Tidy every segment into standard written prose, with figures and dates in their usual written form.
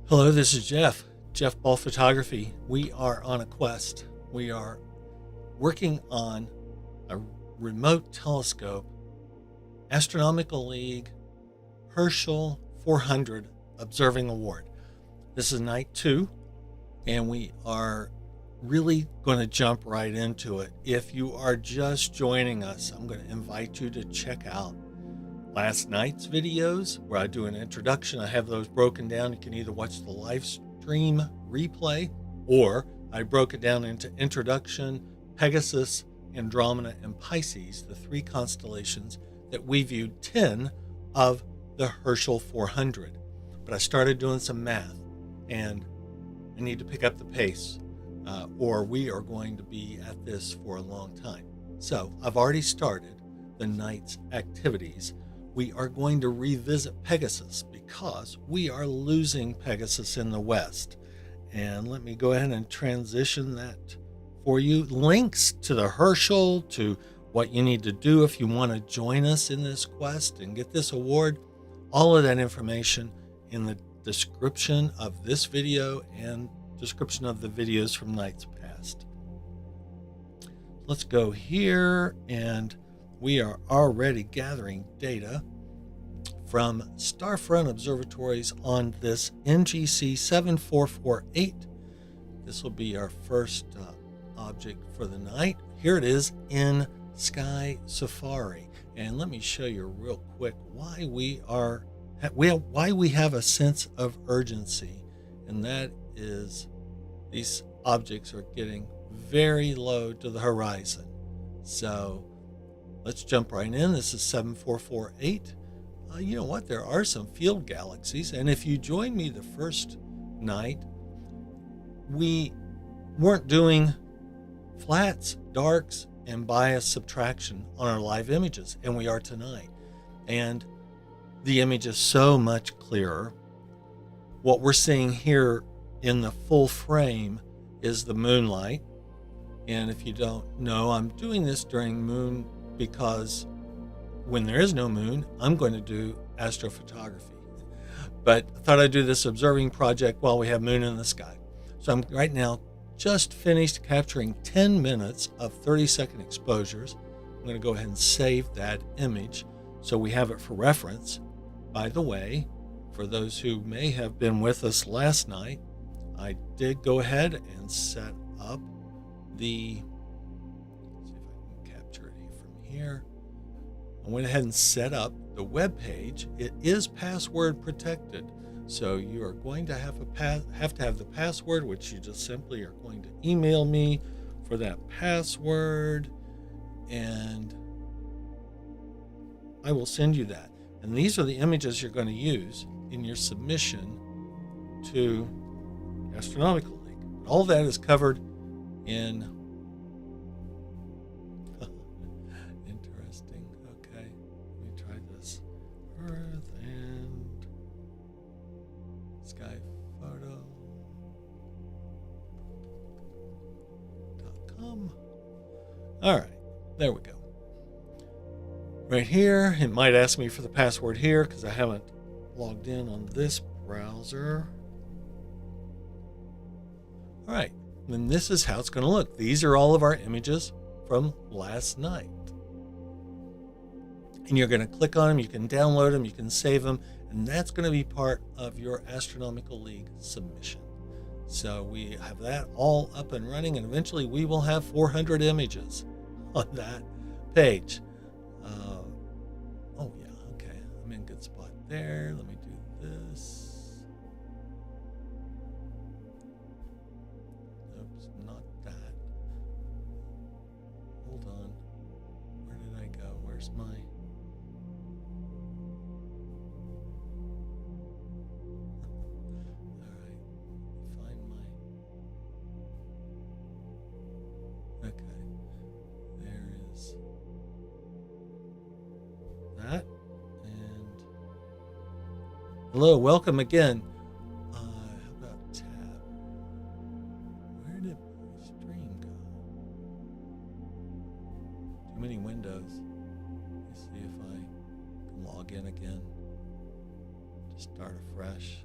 Hello, this is Jeff Ball Photography. We are on a quest. We are working on a remote telescope, Astronomical League Herschel 400 Observing Award. This is night 2, and we are really going to jump right into it. If you are just joining us, I'm going to invite you to check out last night's videos where I do an introduction. I have those broken down. You can either watch the live stream replay, or I broke it down into introduction, Pegasus, Andromeda, and Pisces, the 3 constellations that we viewed 10 of the Herschel 400. But I started doing some math, and I need to pick up the pace, or we are going to be at this for a long time. So I've already started the night's activities. We are going to revisit Pegasus because we are losing Pegasus in the West. And let me go ahead and transition that for you. Links to the Herschel, to what you need to do if you want to join us in this quest and get this award, all of that information in the description of this video and description of the videos from nights past. Let's go here, and we are already gathering data from starfront observatories on this NGC 7448. This will be our first object for the night. Here it is in Sky Safari. And let me show you real quick why we have a sense of urgency. And that is these objects are getting very low to the horizon. So let's jump right in. This is 7448. You know what? There are some field galaxies. And if you joined me the first night, we weren't doing flats, darks, and bias subtraction on our live images. And we are tonight. And the image is so much clearer. What we're seeing here in the full frame is the moonlight. And if you don't know, I'm doing this during moon because when there is no moon, I'm going to do astrophotography. But I thought I'd do this observing project while we have moon in the sky. So I'm right now just finished capturing 10 minutes of 30-second exposures. I'm going to go ahead and save that image so we have it for reference. By the way, for those who may have been with us last night, I did go ahead and set up the, let's see if I can capture it from here. I went ahead and set up the web page. It is password protected, so you are going to have to have the password, which you just simply are going to email me for that password, and I will send you that. And these are the images you're going to use in your submission to Astronomical League. All that is covered in interesting. Okay, let me try this. Earth and sky photo.com. All right, there we go. Right here, it might ask me for the password here because I haven't logged in on this browser. All right, and this is how it's going to look. These are all of our images from last night. And you're going to click on them, you can download them, you can save them, and that's going to be part of your Astronomical League submission. So we have that all up and running, and eventually we will have 400 images on that page. Oh yeah, okay, I'm in a good spot there. Let me do this. Oops, not that. Hold on. Where did I go? Where's my... that. And hello, welcome again. How about tab? Where did my stream go? Too many windows. Let me see if I can log in again to start afresh.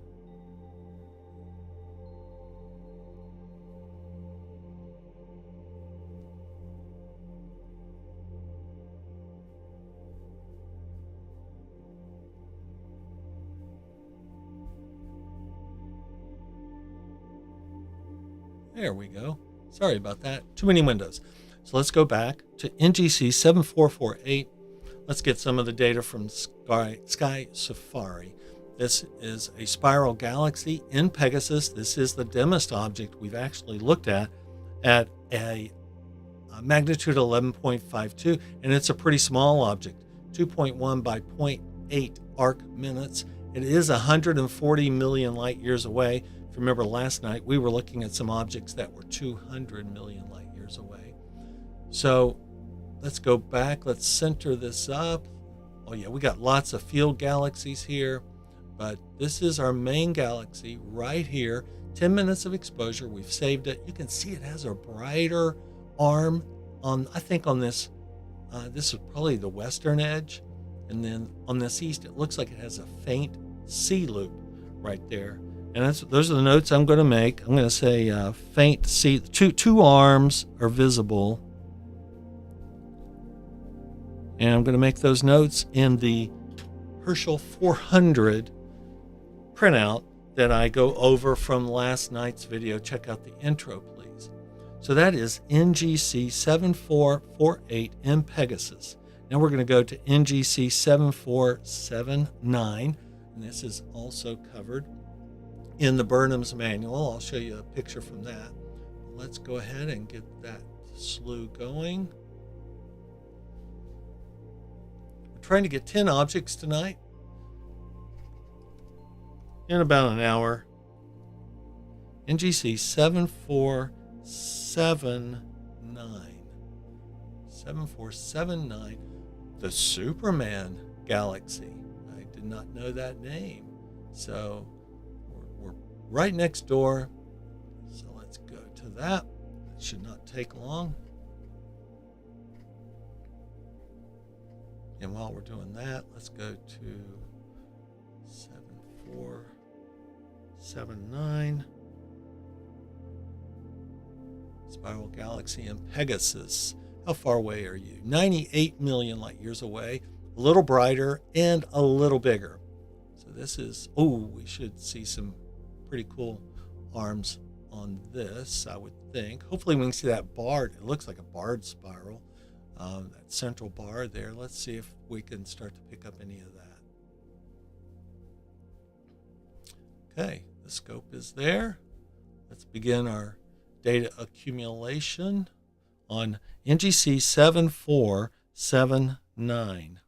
There we go. Sorry about that. Too many windows. So let's go back to NGC 7448. Let's get some of the data from Sky Safari. This is a spiral galaxy in Pegasus. This is the dimmest object we've actually looked at a magnitude 11.52, and it's a pretty small object, 2.1 by 0.8 arc minutes. It is 140 million light years away. If you remember last night, we were looking at some objects that were 200 million light years away. So let's go back. Let's center this up. Oh yeah, we got lots of field galaxies here, but this is our main galaxy right here. 10 minutes of exposure. We've saved it. You can see it has a brighter arm on, I think on this, this is probably the western edge. And then on this east, it looks like it has a faint C loop right there. And those are the notes I'm going to make. I'm going to say faint C, two arms are visible. And I'm going to make those notes in the Herschel 400 printout that I go over from last night's video. Check out the intro, please. So that is NGC 7448 in Pegasus. Now we're going to go to NGC 7479, and this is also covered in the Burnham's manual. I'll show you a picture from that. Let's go ahead and get that slew going. We're trying to get 10 objects tonight in about an hour. NGC 7479, the Superman galaxy. I did not know that name. So we're right next door. So let's go to that. It should not take long. And while we're doing that, let's go to 7479. Spiral galaxy in Pegasus. How far away are you? 98 million light years away. A little brighter and a little bigger. So this is, we should see some pretty cool arms on this, I would think. Hopefully we can see that barred. It looks like a barred spiral. That central bar there. Let's see if we can start to pick up any of that. Okay, the scope is there. Let's begin our data accumulation on NGC 7479.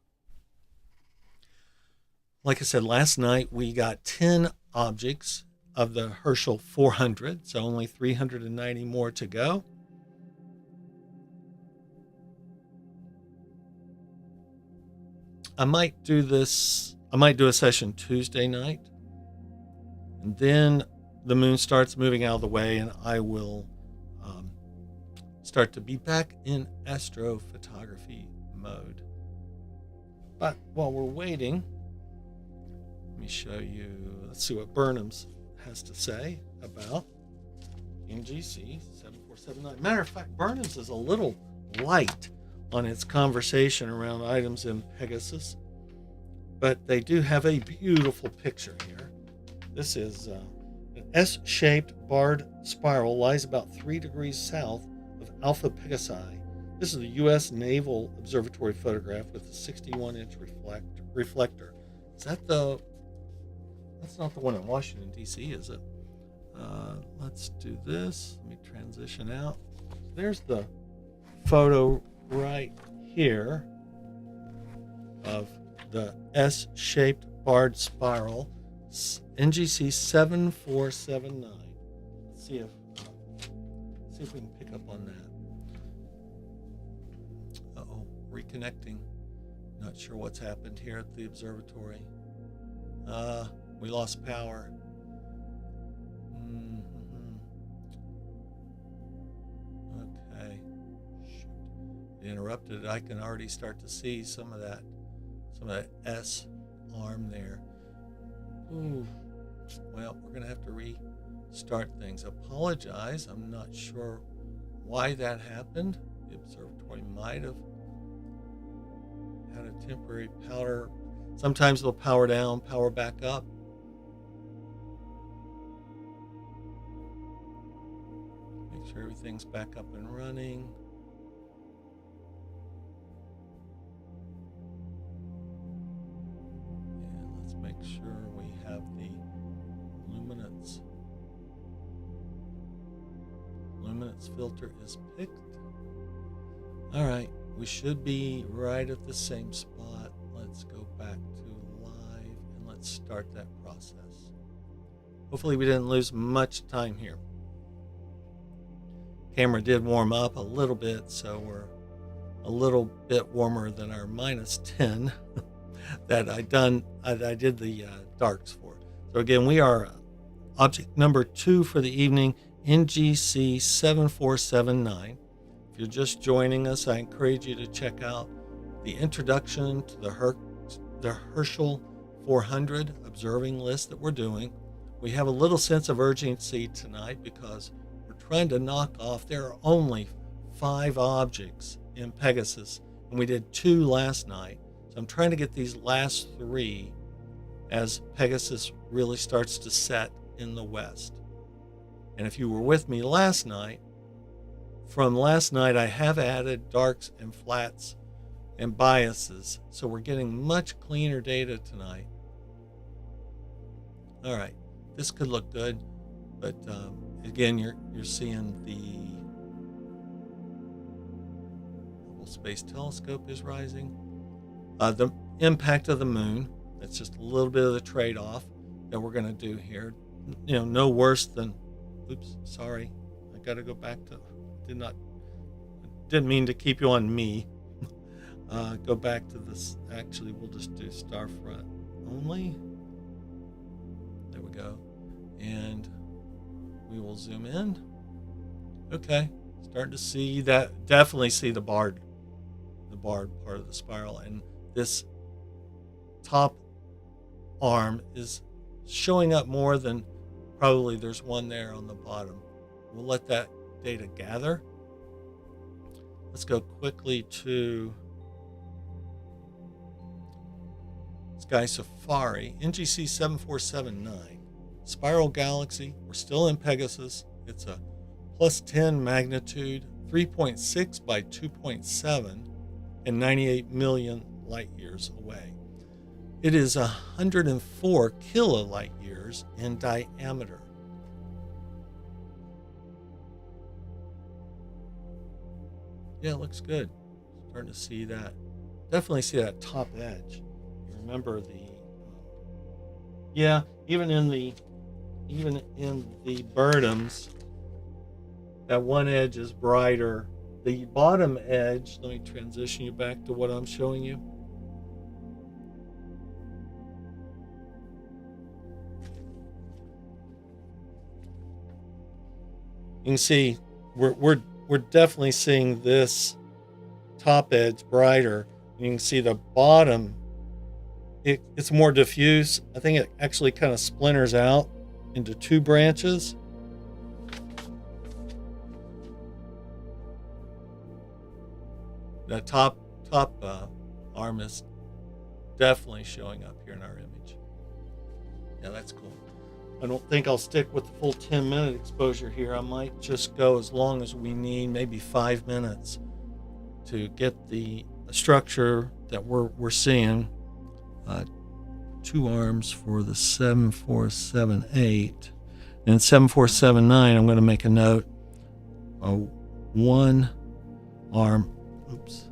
Like I said, last night we got 10 objects of the Herschel 400, so only 390 more to go. I might do a session Tuesday night, and then the moon starts moving out of the way, and I will start to be back in astrophotography mode. But while we're waiting, let me show you, let's see what Burnham's has to say about NGC 7479. Matter of fact, Burnham's is a little light on its conversation around items in Pegasus, but they do have a beautiful picture here. This is an S-shaped barred spiral, lies about 3 degrees south of Alpha Pegasi. This is the U.S. Naval Observatory photograph with a 61-inch reflector. That's not the one in Washington, D.C., is it? Let's do this. Let me transition out. There's the photo right here of the S-shaped barred spiral, NGC 7479. Let's see if we can pick up on that. Reconnecting. Not sure what's happened here at the observatory. We lost power. Okay. Shoot. It interrupted. I can already start to see some of that S arm there. Ooh. Well, we're going to have to restart things. Apologize. I'm not sure why that happened. The observatory might have had a temporary power. Sometimes they'll power down, power back up. sure everything's back up and running. And let's make sure we have the luminance. Luminance filter is picked. All right, we should be right at the same spot. Let's go back to live and let's start that process. Hopefully we didn't lose much time here. Camera did warm up a little bit, so we're a little bit warmer than our -10 that I did the darks for. So again, we are object number 2 for the evening, NGC 7479. If you're just joining us, I encourage you to check out the introduction to the Herschel 400 observing list that we're doing. We have a little sense of urgency tonight because we're trying to knock off, there are only 5 objects in Pegasus, and we did 2 last night. So I'm trying to get these last 3 as Pegasus really starts to set in the west. And if you were with me last night, from last night I have added darks and flats and biases, so we're getting much cleaner data tonight. All right, this could look good, but again, you're seeing the Hubble Space Telescope is rising. The impact of the moon, that's just a little bit of the trade-off that we're going to do here. You know, no worse than, oops, sorry, I got to go back to, didn't mean to keep you on me. Go back to this. Actually, we'll just do star front only. There we go. And we will zoom in. Okay, starting to see that, definitely see the barred part of the spiral, and this top arm is showing up more than probably there's one there on the bottom. We'll let that data gather. Let's go quickly to Sky Safari, NGC 7479. Spiral Galaxy, we're still in Pegasus. It's a +10 magnitude, 3.6 by 2.7, and 98 million light years away. It is 104 kilolight years in diameter. Yeah, it looks good. Starting to see that. Definitely see that top edge. You remember the, yeah, even in the Burnhams, that one edge is brighter. The bottom edge, let me transition you back to what I'm showing you. You can see we're definitely seeing this top edge brighter. You can see the bottom, it's more diffuse. I think it actually kind of splinters out into 2 branches. The top arm is definitely showing up here in our image. Yeah, that's cool. I don't think I'll stick with the full 10-minute exposure here. I might just go as long as we need, maybe 5 minutes, to get the structure that we're seeing. 2 arms for the 7478. And 7479, I'm going to make a note. 1 arm. Oops.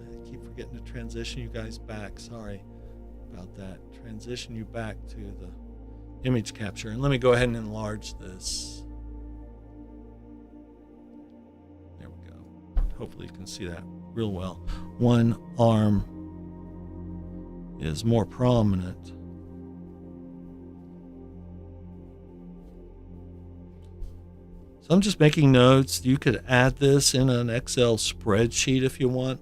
I keep forgetting to transition you guys back. Sorry about that. Transition you back to the image capture. And let me go ahead and enlarge this. There we go. Hopefully you can see that real well. 1 arm is more prominent. So I'm just making notes. You could add this in an Excel spreadsheet if you want.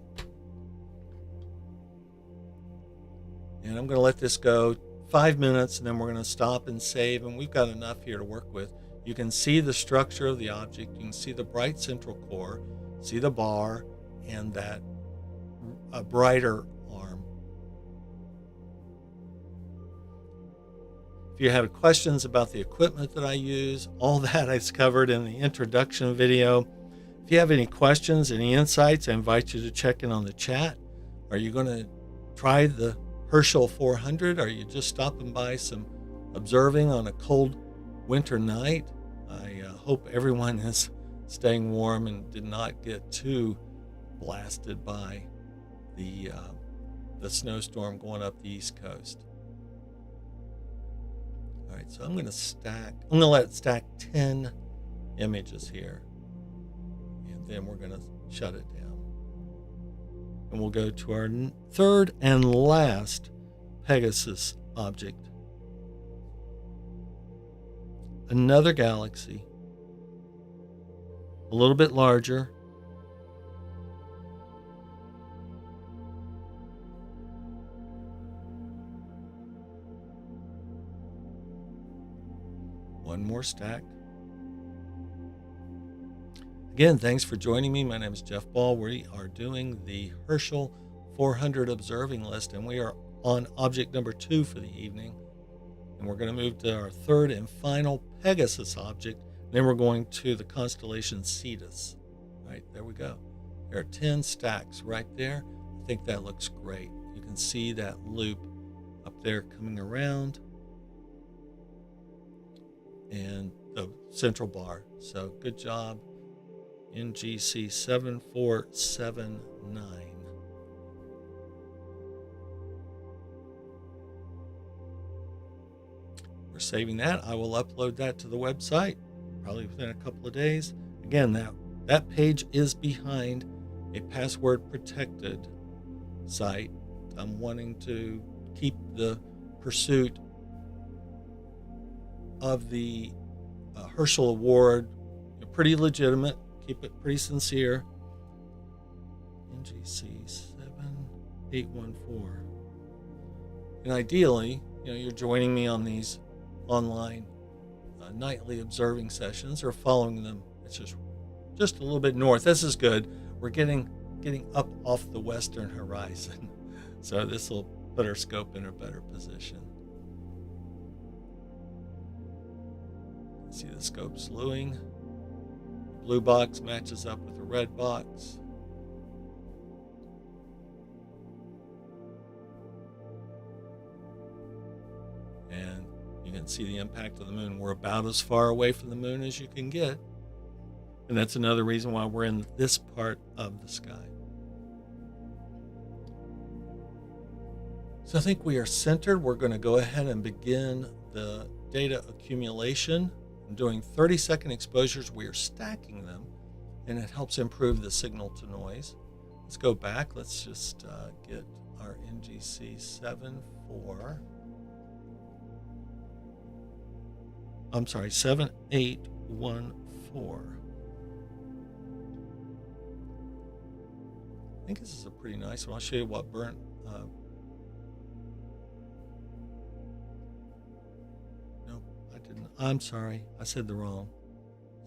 And I'm going to let this go 5 minutes, and then we're going to stop and save, and we've got enough here to work with. You can see the structure of the object. You can see the bright central core, see the bar, and that brighter arm. If you have questions about the equipment that I use, all that is covered in the introduction video. If you have any questions, any insights, I invite you to check in on the chat. Are you going to try the Herschel 400? Are you just stopping by some observing on a cold winter night? I hope everyone is staying warm and did not get too blasted by the snowstorm going up the East Coast. All right, so I'm going to let it stack 10 images here. And then we're going to shut it down. And we'll go to our third and last Pegasus object. Another galaxy. A little bit larger. One more stack. Again, thanks for joining me. My name is Jeff Ball. We are doing the Herschel 400 observing list, and we are on object number 2 for the evening. And we're going to move to our third and final Pegasus object. Then we're going to the constellation Cetus. Right, there we go. There are 10 stacks right there. I think that looks great. You can see that loop up there coming around and the central bar. So good job, NGC 7479. We're saving that. I will upload that to the website probably within a couple of days. Again, that page is behind a password protected site. I'm wanting to keep the pursuit of the Herschel Award pretty legitimate, keep it pretty sincere. NGC 7814. And ideally, you're joining me on these online nightly observing sessions or following them. It's just a little bit north. This is good. We're getting up off the western horizon. So this will put our scope in a better position. See the scope slewing. The blue box matches up with the red box. And you can see the impact of the moon. We're about as far away from the moon as you can get. And that's another reason why we're in this part of the sky. So I think we are centered. We're going to go ahead and begin the data accumulation. I'm doing 30-second exposures. We are stacking them, and it helps improve the signal to noise. Let's go back. Let's just get our NGC 7814. I think this is a pretty nice one. I'll show you what burnt. Nope, I didn't. I'm sorry. I said the wrong.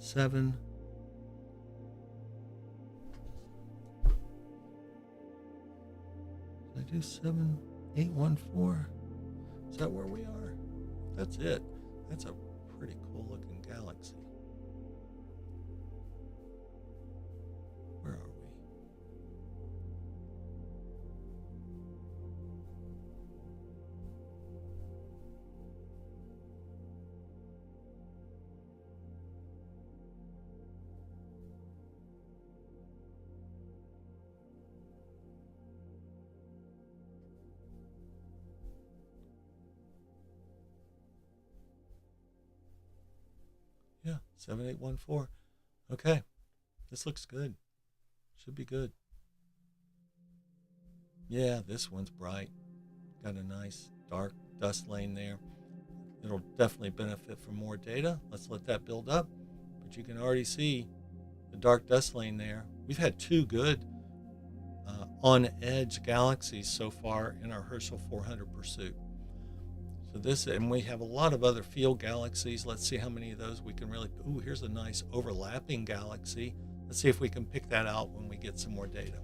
7. Did I do 7814? Is that where we are? That's it. That's a pretty cool looking galaxy. Where are we? Yeah, 7814. Okay, this looks good. Should be good. Yeah, this one's bright. Got a nice dark dust lane there. It'll definitely benefit from more data. Let's let that build up. But you can already see the dark dust lane there. We've had 2 good on-edge galaxies so far in our Herschel 400 pursuit. So this, and we have a lot of other field galaxies. Let's see how many of those we can really. Ooh, here's a nice overlapping galaxy. Let's see if we can pick that out when we get some more data.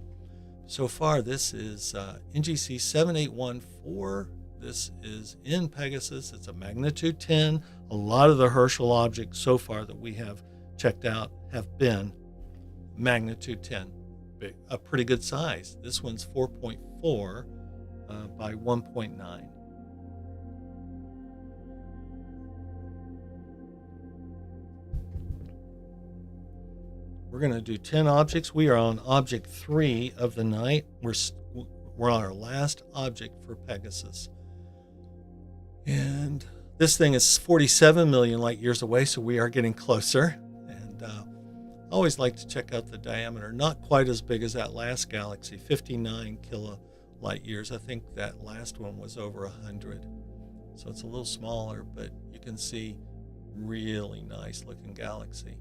So far, this is NGC 7814. This is in Pegasus. It's a magnitude 10. A lot of the Herschel objects so far that we have checked out have been magnitude 10, a pretty good size. This one's 4.4 by 1.9. We're going to do 10 objects. We are on object 3 of the night. We're on our last object for Pegasus. And this thing is 47 million light years away, so we are getting closer. And I always like to check out the diameter. Not quite as big as that last galaxy, 59 light years. I think that last one was over 100. So it's a little smaller, but you can see really nice looking galaxy.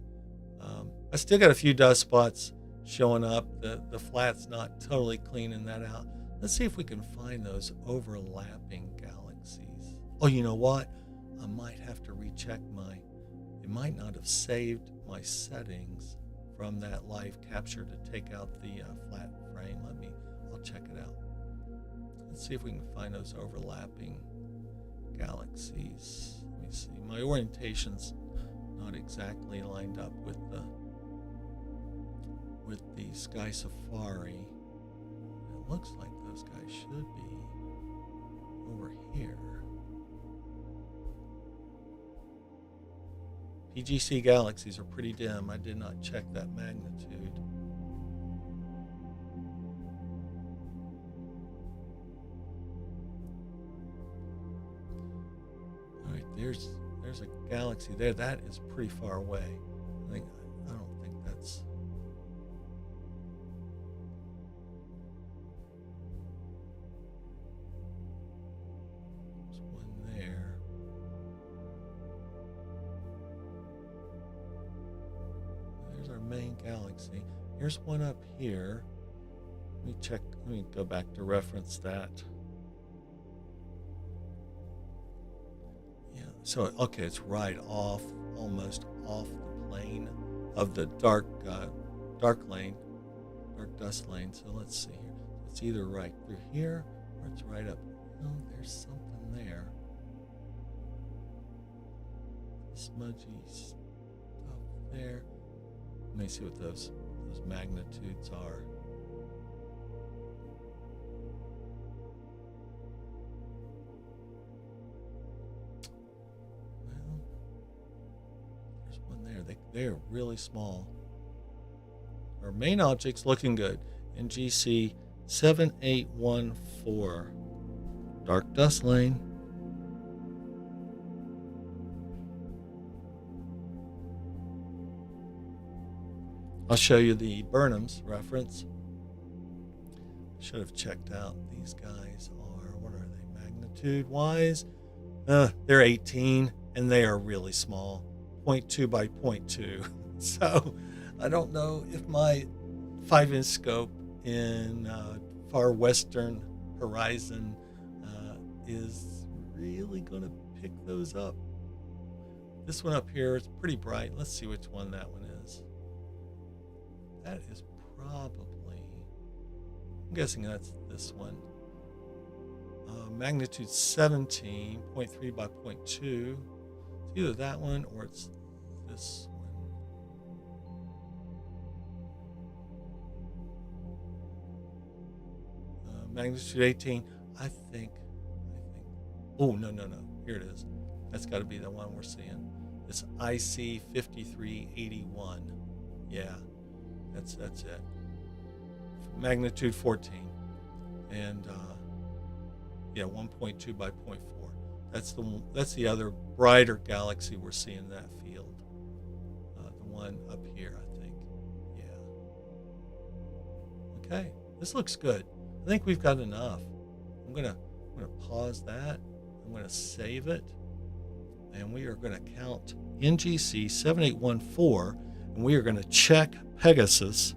I still got a few dust spots showing up. The flat's not totally cleaning that out. Let's see if we can find those overlapping galaxies. Oh, you know what? I might have to recheck it might not have saved my settings from that live capture to take out the flat frame. I'll check it out. Let's see if we can find those overlapping galaxies. Let me see. My orientation's not exactly lined up with the Sky Safari. It looks like those guys should be over here. PGC galaxies are pretty dim. I did not check that magnitude. All right, there's a galaxy there. That is pretty far away. I don't think that's. There's one there. There's our main galaxy. Here's one up here. Let me go back to reference that. So, okay, it's right off, almost off the plane of the dark dust lane. So let's see here. It's either right through here or it's right up. Oh, there's something there. Smudgy stuff there. Let me see what those magnitudes are. They're really small. Our main object's looking good. NGC 7814. Dark dust lane. I'll show you the Burnham's reference. Should have checked out. These guys are, what are they, magnitude wise? They're 18 and they are really small. 0.2 by 0.2. So I don't know if my 5-inch scope in far western horizon is really going to pick those up. This one up here is pretty bright. Let's see which one that one is. That is probably, I'm guessing that's this one. Magnitude 17, 0.3 by 0.2. It's either that one or it's this one. Magnitude 18. I think. Oh, no. Here it is. That's got to be the one we're seeing. It's IC 5381. Yeah, that's it. Magnitude 14. And, 1.2 by 0.4. That's the other brighter galaxy we're seeing in that field. The one up here, I think. Yeah. Okay, this looks good. I think we've got enough. I'm gonna pause that. I'm gonna save it, and we are gonna count NGC 7814, and we are gonna check Pegasus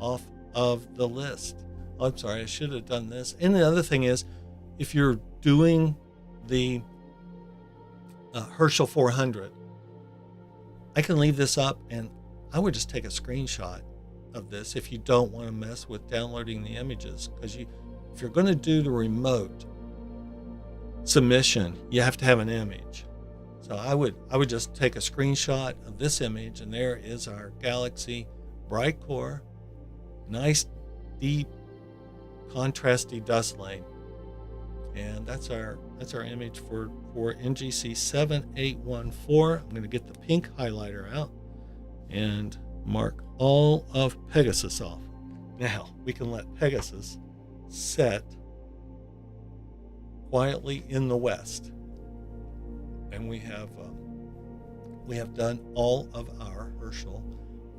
off of the list. Oh, I'm sorry, I should have done this. And the other thing is, if you're doing the Herschel 400, I can leave this up and I would just take a screenshot of this if you don't want to mess with downloading the images, because if you're going to do the remote submission, you have to have an image. So I would just take a screenshot of this image, and there is our galaxy, bright core, nice deep contrasty dust lane. And that's our image for NGC 7814. I'm going to get the pink highlighter out and mark all of Pegasus off. Now we can let Pegasus set quietly in the west, and we have done all of our Herschel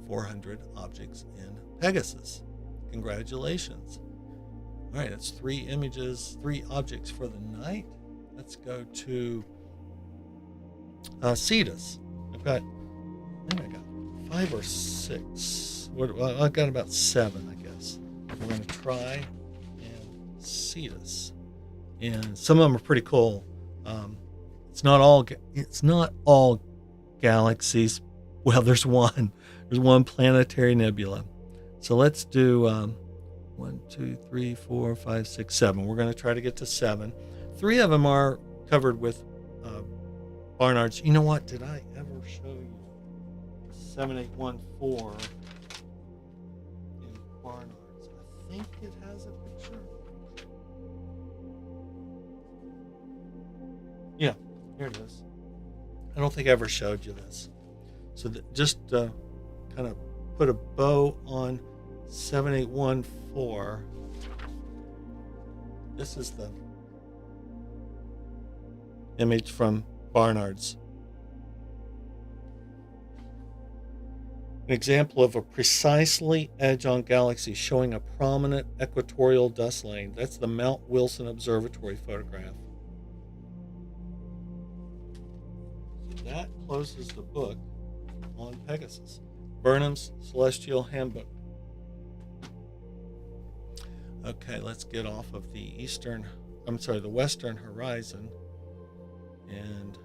400 objects in Pegasus. Congratulations. All right, that's 3 objects for the night. Let's go to Cetus. I think I got 5 or 6. Well, I got about 7, I guess. We're going to try and Cetus, and some of them are pretty cool. It's not all galaxies. Well, there's one planetary nebula. So let's do 1, 2, 3, 4, 5, 6, 7. We're going to try to get to 7. 3 of them are covered with Barnard's. You know what? Did I ever show you 7814 in Barnard's? I think it has a picture. Yeah, here it is. I don't think I ever showed you this. So just kind of put a bow on 7814. This is the image from Barnard's. An example of a precisely edge-on galaxy showing a prominent equatorial dust lane. That's the Mount Wilson Observatory photograph. So that closes the book on Pegasus. Burnham's Celestial Handbook. Okay, let's get off of the western horizon and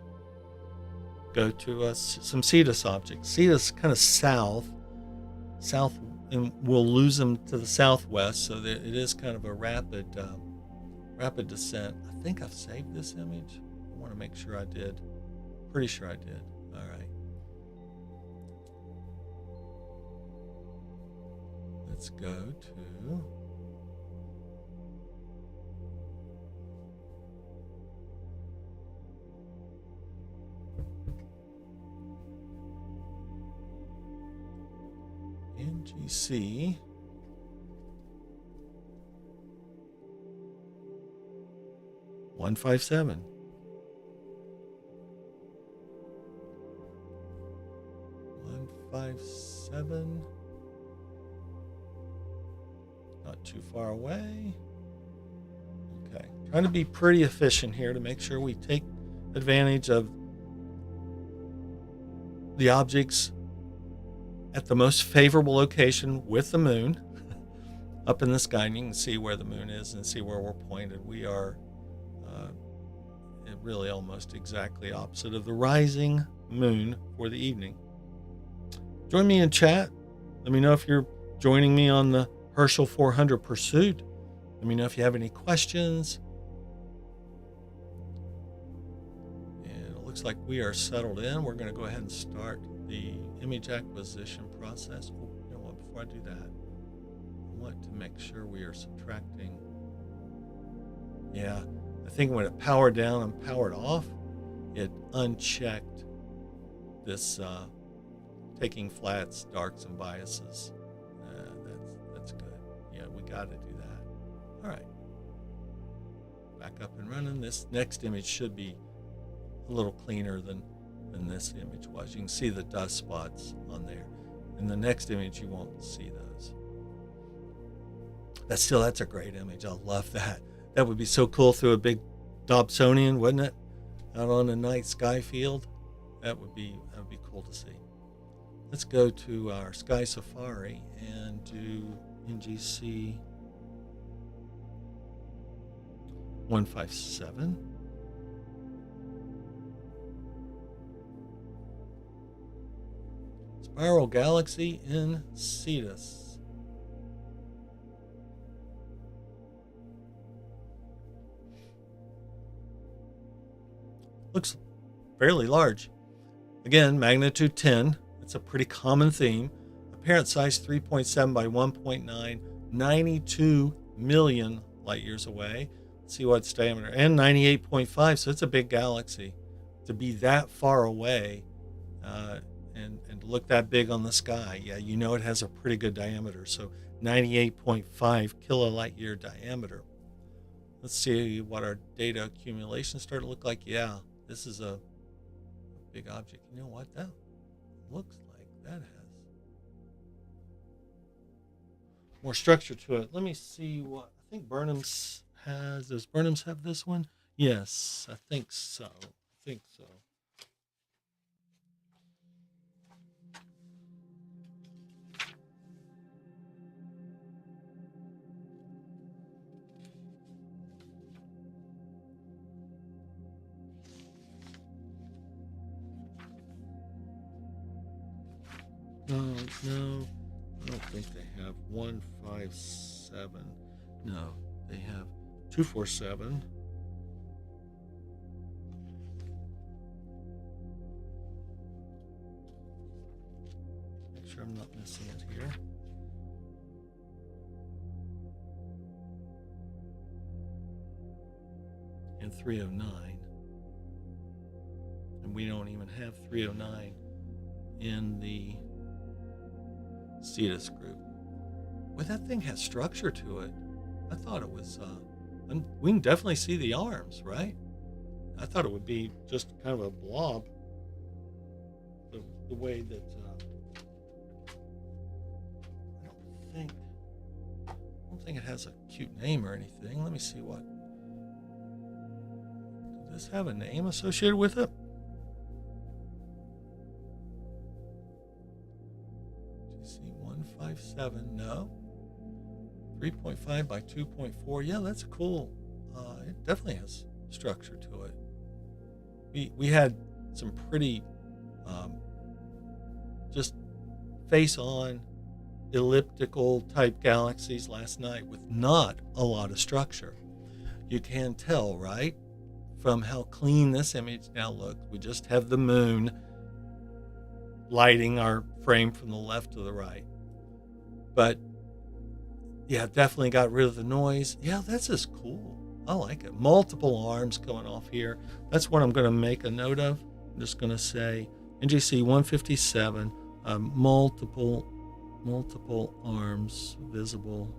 go to some Cetus objects. Cetus kind of south, and we'll lose them to the southwest, so that it is kind of a rapid descent. I think I've saved this image. I want to make sure I did. Pretty sure I did. All right. Let's go to NGC 157. Not too far away. Okay, trying to be pretty efficient here to make sure we take advantage of the objects at the most favorable location with the moon up in the sky, and you can see where the moon is and see where we're pointed. We are really almost exactly opposite of the rising moon for the evening. Join me in chat. Let me know if you're joining me on the Herschel 400 pursuit. Let me know if you have any questions. And it looks like we are settled in. We're going to go ahead and start the image acquisition process. Oh, you know what? Before I do that, I want to make sure we are subtracting. Yeah, I think when it powered down and powered off, it unchecked this taking flats, darks, and biases. That's good. Yeah, we got to do that. All right. Back up and running. This next image should be a little cleaner than this image was. You can see the dust spots on there. In the next image, you won't see those. That's a great image. I love that. That would be so cool through a big Dobsonian, wouldn't it? Out on a night sky field. That would be cool to see. Let's go to our Sky Safari and do NGC 157. Spiral Galaxy in Cetus. looks fairly large. Again, magnitude 10. It's a pretty common theme. Apparent size 3.7 by 1.9, 92 million light years away. Let's see what's diameter. And 98.5, so it's a big galaxy. To be that far away and to look that big on the sky, yeah, you know it has a pretty good diameter. So 98.5 kilolight year diameter. Let's see what our data accumulation started to look like. Yeah, this is a big object. You know what? That looks like that has more structure to it. Let me see what I think Burnham's has. Does Burnham's have this one? Yes, I think so. No, I don't think they have 157. No, they have 247. Make sure I'm not missing it here. And 309. And we don't even have 309 in the Cetus group. Well, that thing has structure to it. I thought it was, we can definitely see the arms, right? I thought it would be just kind of a blob. The way that, I don't think it has a cute name or anything. Let me see what. Does this have a name associated with it? GC157, no. 3.5 by 2.4. Yeah, that's cool. It definitely has structure to it. We had some pretty just face-on elliptical type galaxies last night with not a lot of structure. You can tell, right, from how clean this image now looks. We just have the moon lighting our frame from the left to the right. But yeah, definitely got rid of the noise. Yeah, that's just cool. I like it. Multiple arms coming off here. That's what I'm going to make a note of. I'm just going to say NGC 157, multiple arms visible.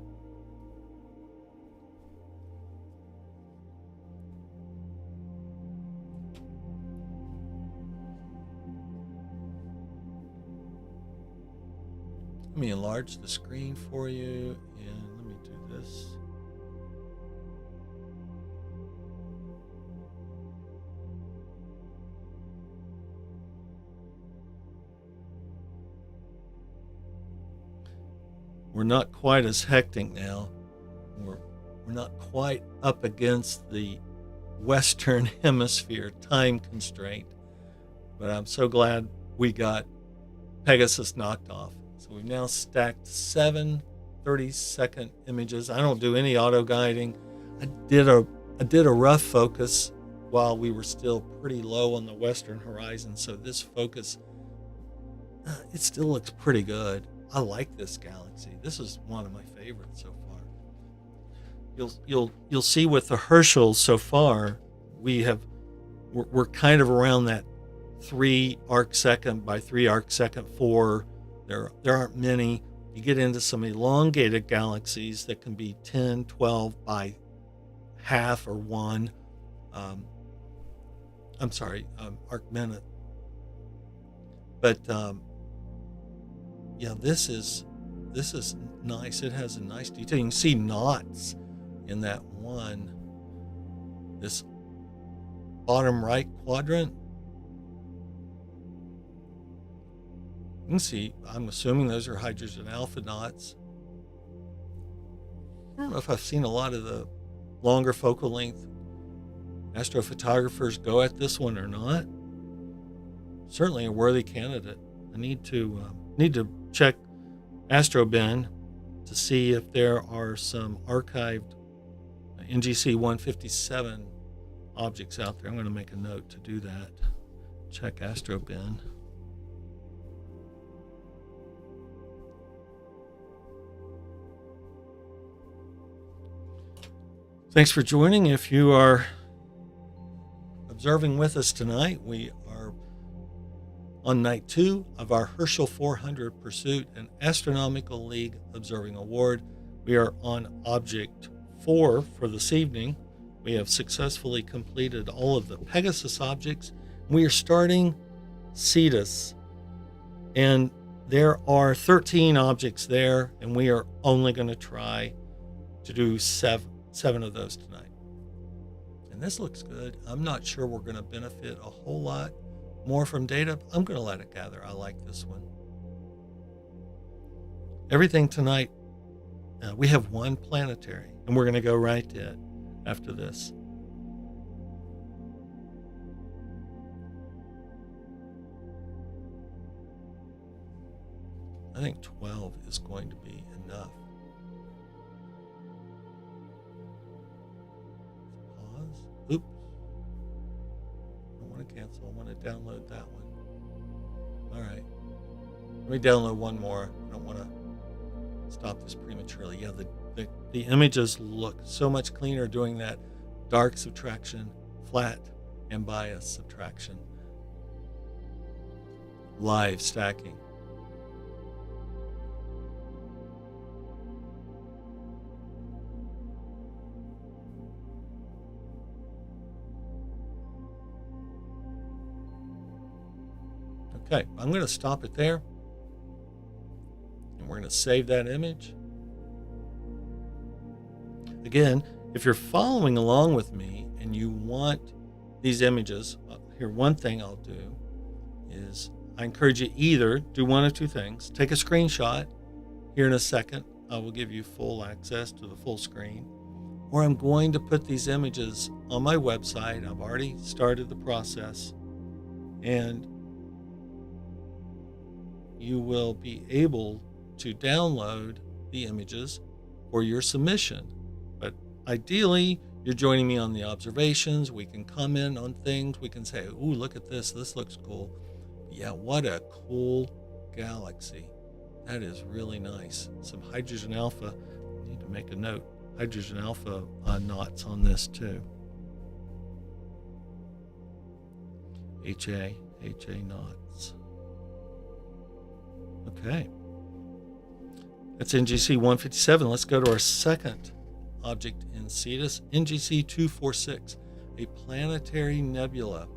Let me enlarge the screen for you, and let me do this. We're not quite as hectic now. We're not quite up against the Western Hemisphere time constraint, but I'm so glad we got Pegasus knocked off. So we've now stacked 7 30-second images. I don't do any auto guiding. I did a rough focus while we were still pretty low on the western horizon. So this focus, it still looks pretty good. I like this galaxy. This is one of my favorites so far. You'll see with the Herschel so far, we're kind of around that 3 arc second by 3 arc second 4. There aren't many. You get into some elongated galaxies that can be 10, 12 by half or 1. Arc minute. But yeah, this is nice. It has a nice detail. You can see knots in that one. This bottom right quadrant. You can see, I'm assuming those are hydrogen alpha knots. I don't know if I've seen a lot of the longer focal length astrophotographers go at this one or not. Certainly a worthy candidate. I need to check AstroBin to see if there are some archived NGC 157 objects out there. I'm going to make a note to do that. Check AstroBin. Thanks for joining. If you are observing with us tonight, we are on night 2 of our Herschel 400 Pursuit and Astronomical League Observing Award. We are on object 4 for this evening. We have successfully completed all of the Pegasus objects. We are starting Cetus, and there are 13 objects there, and we are only going to try to do seven of those tonight. And this looks good. I'm not sure we're going to benefit a whole lot more from data. I'm going to let it gather. I like this one. Everything tonight, we have one planetary, and we're going to go right to it after this. I think 12 is going to be enough. Pause. Oops. I don't want to cancel. I want to download that one. All right. Let me download one more. I don't want to stop this prematurely. Yeah, the images look so much cleaner doing that dark subtraction, flat, and bias subtraction. Live stacking. Okay, I'm going to stop it there. And we're going to save that image. Again, if you're following along with me and you want these images, here, one thing I'll do is I encourage you either do one of two things. Take a screenshot. Here in a second, I will give you full access to the full screen. Or I'm going to put these images on my website. I've already started the process. And you will be able to download the images for your submission. But ideally, you're joining me on the observations. We can comment on things. We can say, ooh, look at this. This looks cool. Yeah, what a cool galaxy. That is really nice. Some hydrogen alpha. I need to make a note. Hydrogen alpha knots on this too. HA knots. Okay. That's NGC 157. Let's go to our second object in Cetus, NGC 246, a planetary nebula.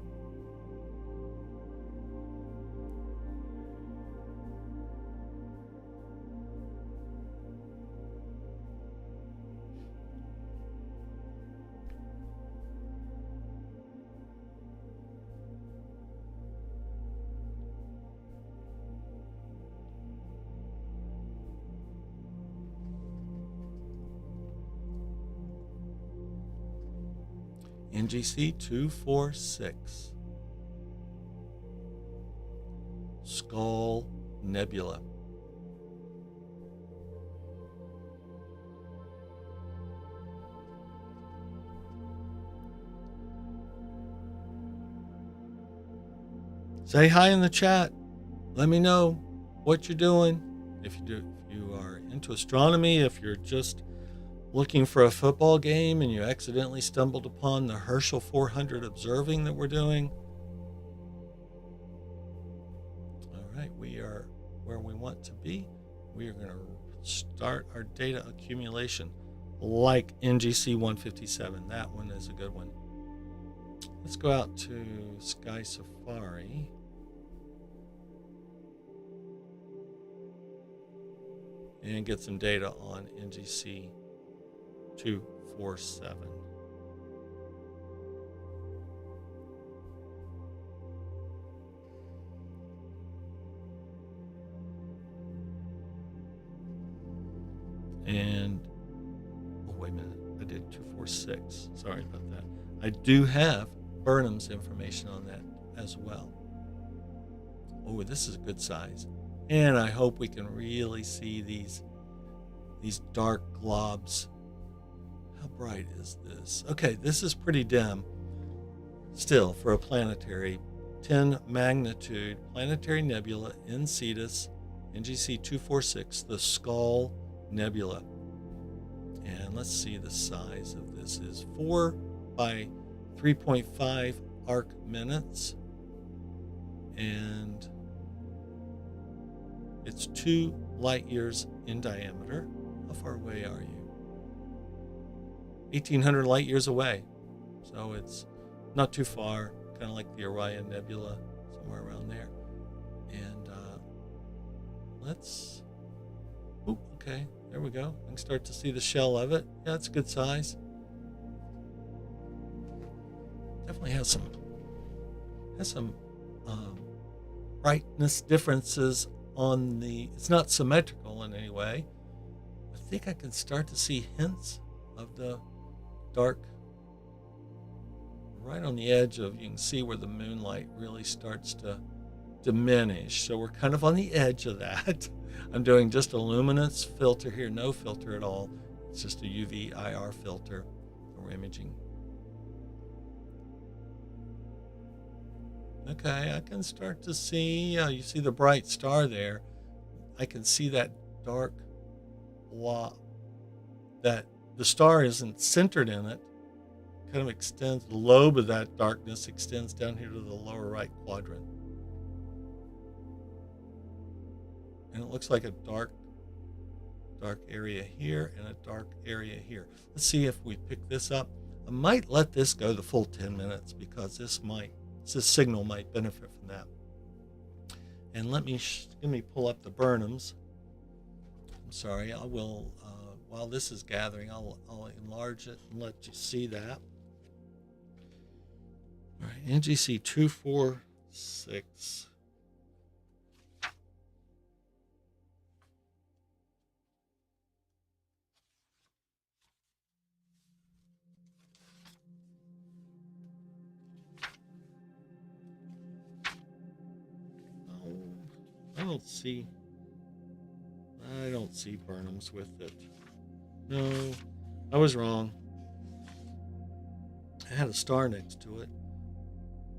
NGC 246, Skull Nebula. Say hi in the chat. Let me know what you're doing. If you are into astronomy, if you're just looking for a football game and you accidentally stumbled upon the Herschel 400 observing that we're doing. All right, we are where we want to be. We are going to start our data accumulation like NGC 157. That one is a good one. Let's go out to Sky Safari. And get some data on NGC 247. And oh, wait a minute, I did 246. Sorry about that. I do have Burnham's information on that as well. Oh, this is a good size. And I hope we can really see these dark globs. How bright is this? Okay, this is pretty dim. still for a planetary 10 magnitude planetary nebula in Cetus, NGC 246, the Skull Nebula. And let's see, the size of this is 4 by 3.5 arc minutes, and it's 2 light years in diameter. How far away are you? 1,800 light years away. So it's not too far, kind of like the Orion Nebula, somewhere around there. And okay, there we go. I can start to see the shell of it. Yeah, it's a good size. Definitely has some brightness differences on the. It's not symmetrical in any way. I think I can start to see hints of the dark right on the edge of. You can see where the moonlight really starts to diminish. So we're kind of on the edge of that. I'm doing just a luminance filter here, no filter at all. It's just a UV IR filter for imaging. Okay, I can start to see, you see the bright star there. I can see that dark blob, that the star isn't centered in it, kind of extends, the lobe of that darkness extends down here to the lower right quadrant. And it looks like a dark area here and a dark area here. Let's see if we pick this up. I might let this go the full 10 minutes because this signal might benefit from that. And let me pull up the Burnhams. I'm sorry, I will, while this is gathering, I'll enlarge it and let you see that. All right, NGC 246. I don't see Burnhams with it. No, I was wrong. I had a star next to it.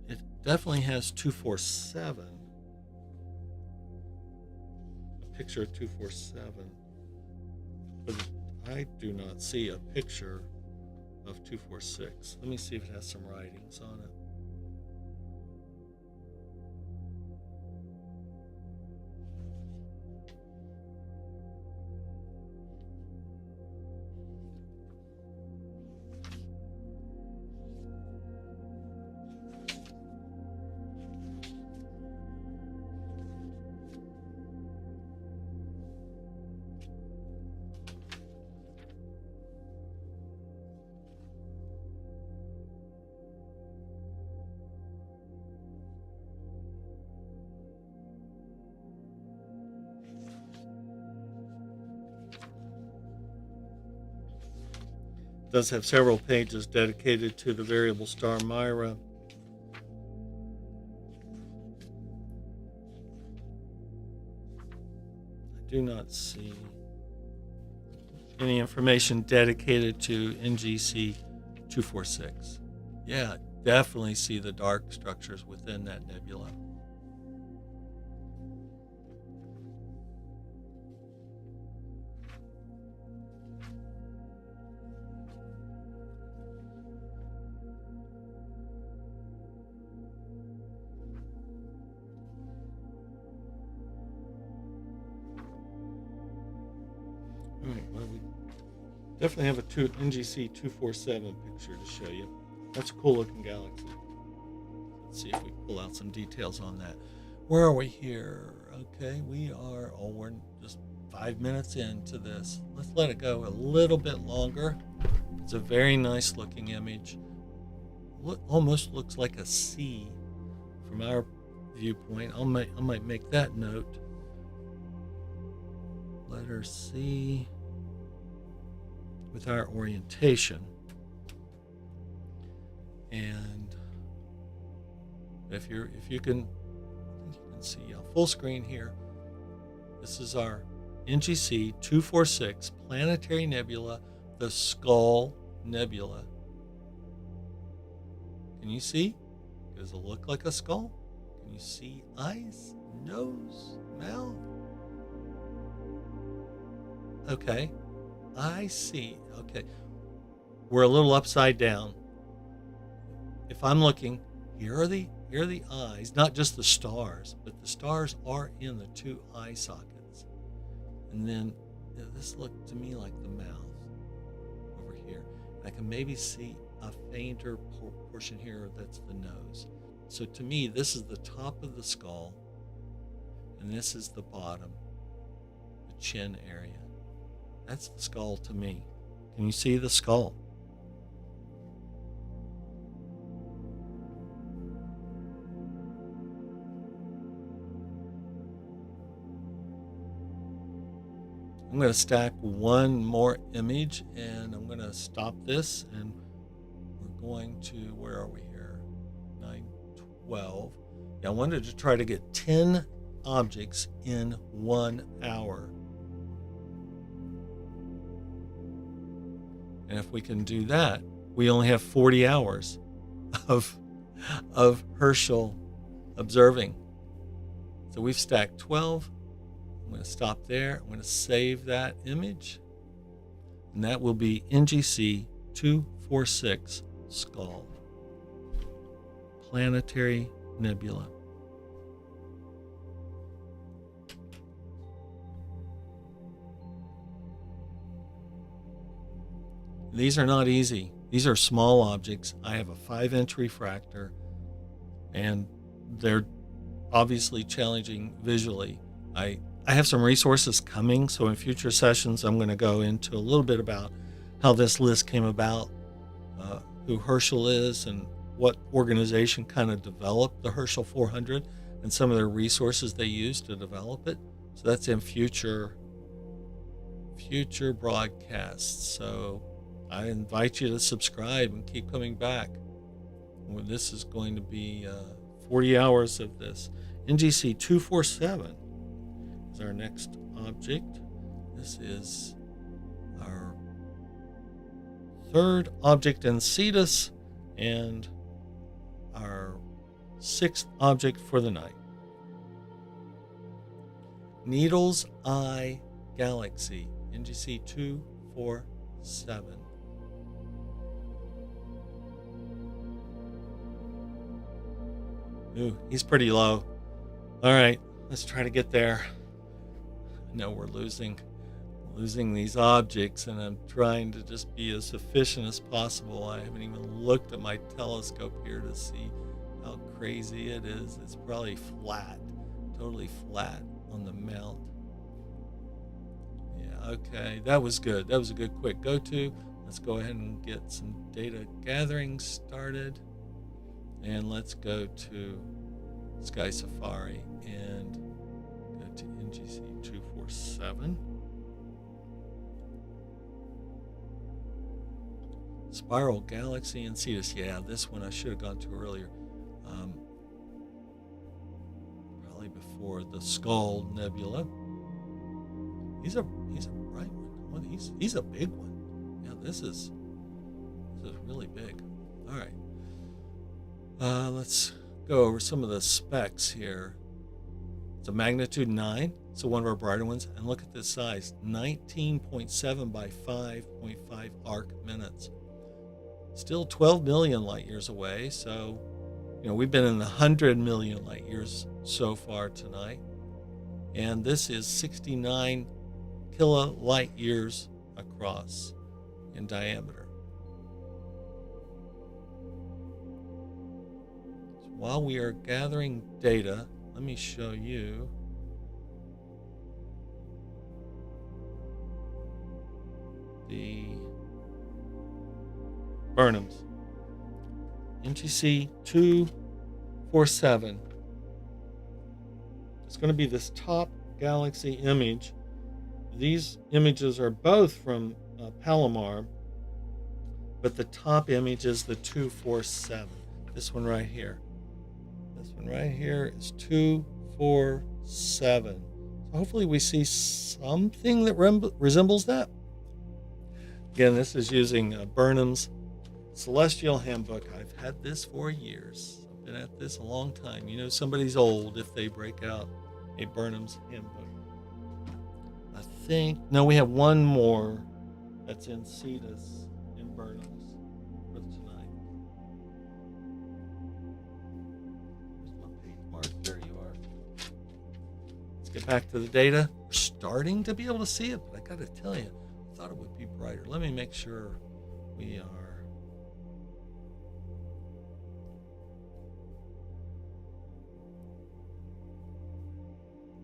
It definitely has 247. A picture of 247. But I do not see a picture of 246. Let me see if it has some writings on it. It does have several pages dedicated to the variable star Myra. I do not see any information dedicated to NGC 246. Yeah, definitely see the dark structures within that nebula. All right, well, we definitely have a NGC 247 picture to show you. That's a cool looking galaxy. Let's see if we pull out some details on that. Where are we here? Okay, we're just 5 minutes into this. Let's let it go a little bit longer. It's a very nice looking image. Almost looks like a C from our viewpoint. I might make that note. Letter C with our orientation. And if you can see full screen here. This is our NGC 246 planetary nebula, the Skull Nebula. Can you see? Does it look like a skull? Can you see eyes, nose, mouth? Okay, I see. Okay, we're a little upside down. If I'm looking, here are the eyes, not just the stars, but the stars are in the two eye sockets. And then this looked to me like the mouth over here. I can maybe see a fainter portion here that's the nose. So to me, this is the top of the skull, and this is the bottom, the chin area. That's the skull to me. Can you see the skull? I'm going to stack one more image, and I'm going to stop this, and we're going to, where are we here? 9:12. Yeah, I wanted to try to get 10 objects in 1 hour. And if we can do that, we only have 40 hours of Herschel observing. So we've stacked 12. I'm going to stop there. I'm going to save that image. And that will be NGC 246 Skull. Planetary Nebula. These are not easy. These are small objects. I have a 5-inch refractor, and they're obviously challenging visually. I have some resources coming, so in future sessions I'm going to go into a little bit about how this list came about, who Herschel is, and what organization kind of developed the Herschel 400 and some of their resources they used to develop it. So that's in future broadcasts. So I invite you to subscribe and keep coming back. This is going to be 40 hours of this. NGC 247 is our next object. This is our third object in Cetus and our 6th object for the night. Needle's Eye Galaxy, NGC 247. Ooh, he's pretty low. All right, let's try to get there. I know we're losing these objects, and I'm trying to just be as efficient as possible. I haven't even looked at my telescope here to see how crazy it is. It's probably flat, totally flat on the mount. Yeah, okay, that was good. That was a good quick go-to. Let's go ahead and get some data gathering started. And let's go to Sky Safari and go to NGC 247. Spiral Galaxy and Cetus. Yeah, this one I should have gone to earlier. Probably before the Skull Nebula. He's a bright one. He's a big one. Yeah, this is really big. All right. Let's go over some of the specs here. It's a magnitude 9, so one of our brighter ones. And look at this size, 19.7 by 5.5 arc minutes. Still 12 million light years away, so we've been in the 100 million light years so far tonight. And this is 69 kilolight years across in diameter. While we are gathering data, let me show you the Burnhams. NGC 247. It's going to be this top galaxy image. These images are both from Palomar, but the top image is the 247. This one right here. This one right here is 247. So hopefully we see something that resembles that. Again, this is using Burnham's Celestial Handbook. I've had this for years. I've Been at this a long time. You know, somebody's old if they break out a Burnham's hymn book. I think, no, we have one more that's in Cetus in Burnham's for tonight. Here's my page mark. There you are. Let's get back to the data. We're starting to be able to see it, but I got to tell you, I thought it would be brighter. Let me make sure we are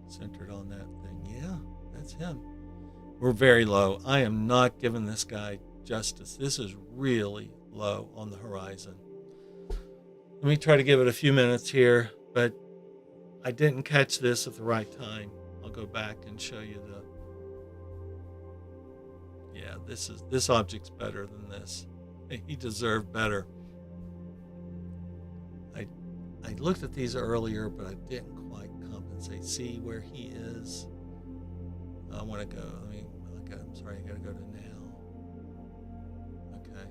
centered on that thing. Yeah, that's him. We're very low. I am not giving this guy justice. This is really low on the horizon. Let me try to give it a few minutes here, but I didn't catch this at the right time. I'll go back and show you yeah, this object's better than this. He deserved better. I looked at these earlier, but I didn't quite compensate. See where he is? I want to go. I'm sorry, I got to go to now. Okay.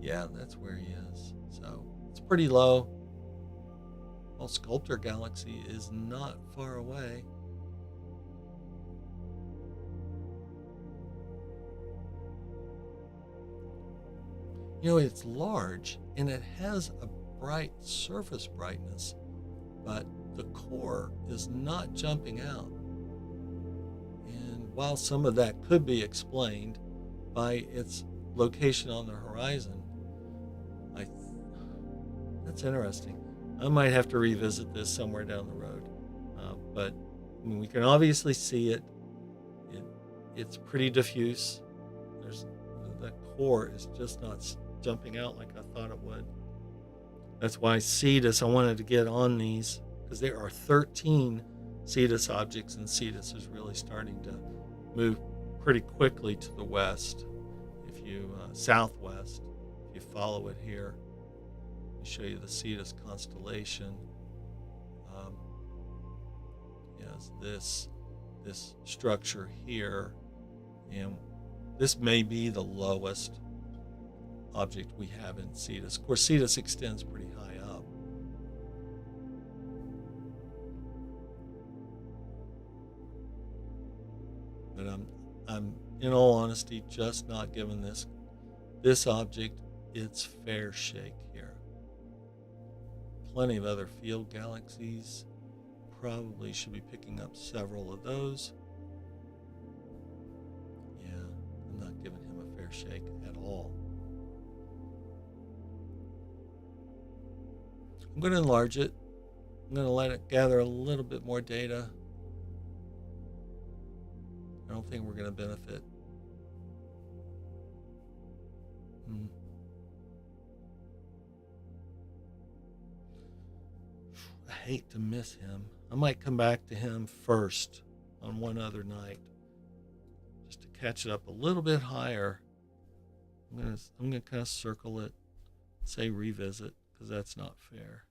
Yeah, that's where he is. So it's pretty low. Well, Sculptor Galaxy is not far away. You know, it's large and it has a bright surface brightness, but the core is not jumping out. And while some of that could be explained by its location on the horizon, that's interesting. I might have to revisit this somewhere down the road. But I mean, we can obviously see it. It's pretty diffuse. That core is just not jumping out like I thought it would. That's why Cetus, I wanted to get on these because there are 13 Cetus objects, and Cetus is really starting to move pretty quickly to the west. If you southwest, if you follow it here, let me show you the Cetus constellation. Yes, this structure here, and this may be the lowest object we have in Cetus. Of course, Cetus extends pretty high up. But I'm in all honesty just not giving this object its fair shake here. Plenty of other field galaxies. Probably should be picking up several of those. Yeah, I'm not giving him a fair shake at all. I'm going to enlarge it. I'm going to let it gather a little bit more data. I don't think we're going to benefit. I hate to miss him. I might come back to him first on one other night just to catch it up a little bit higher. I'm gonna kind of circle it, say revisit, because that's not fair.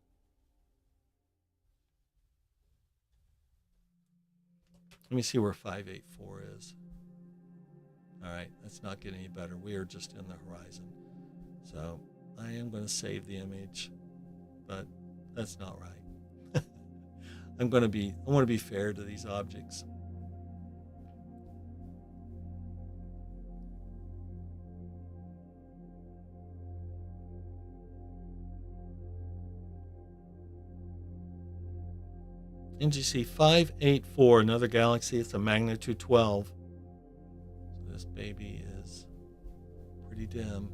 Let me see where 584 is. All right, that's not getting any better. We are just in the horizon. So I am going to save the image, but that's not right. I want to be fair to these objects. NGC 584, another galaxy. It's a magnitude 12. So this baby is pretty dim.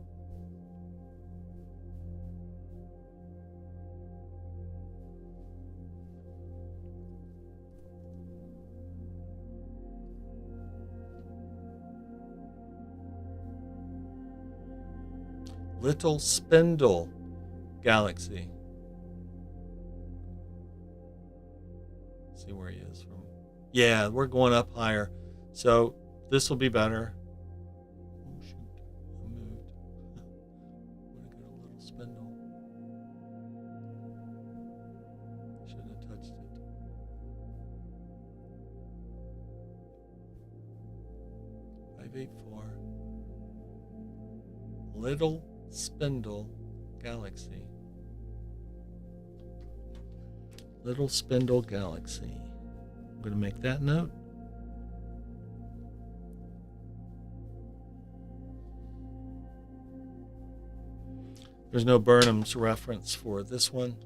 Little Spindle Galaxy. See where he is from. Yeah, we're going up higher. So this will be better. Oh shoot, I moved. I'm gonna get a little spindle. Shouldn't have touched it. .584. Little Spindle Galaxy. Little spindle galaxy. I'm going to make that note. There's no Burnham's reference for this one.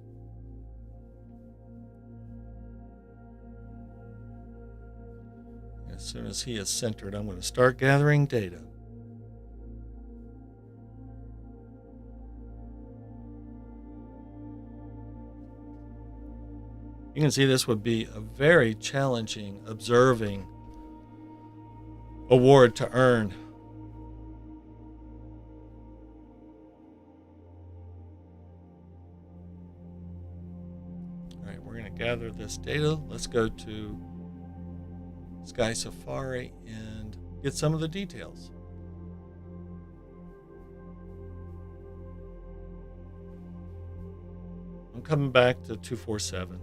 As soon as he is centered, I'm going to start gathering data. You can see this would be a very challenging observing award to earn. All right, we're going to gather this data. Let's go to Sky Safari and get some of the details. I'm coming back to 247.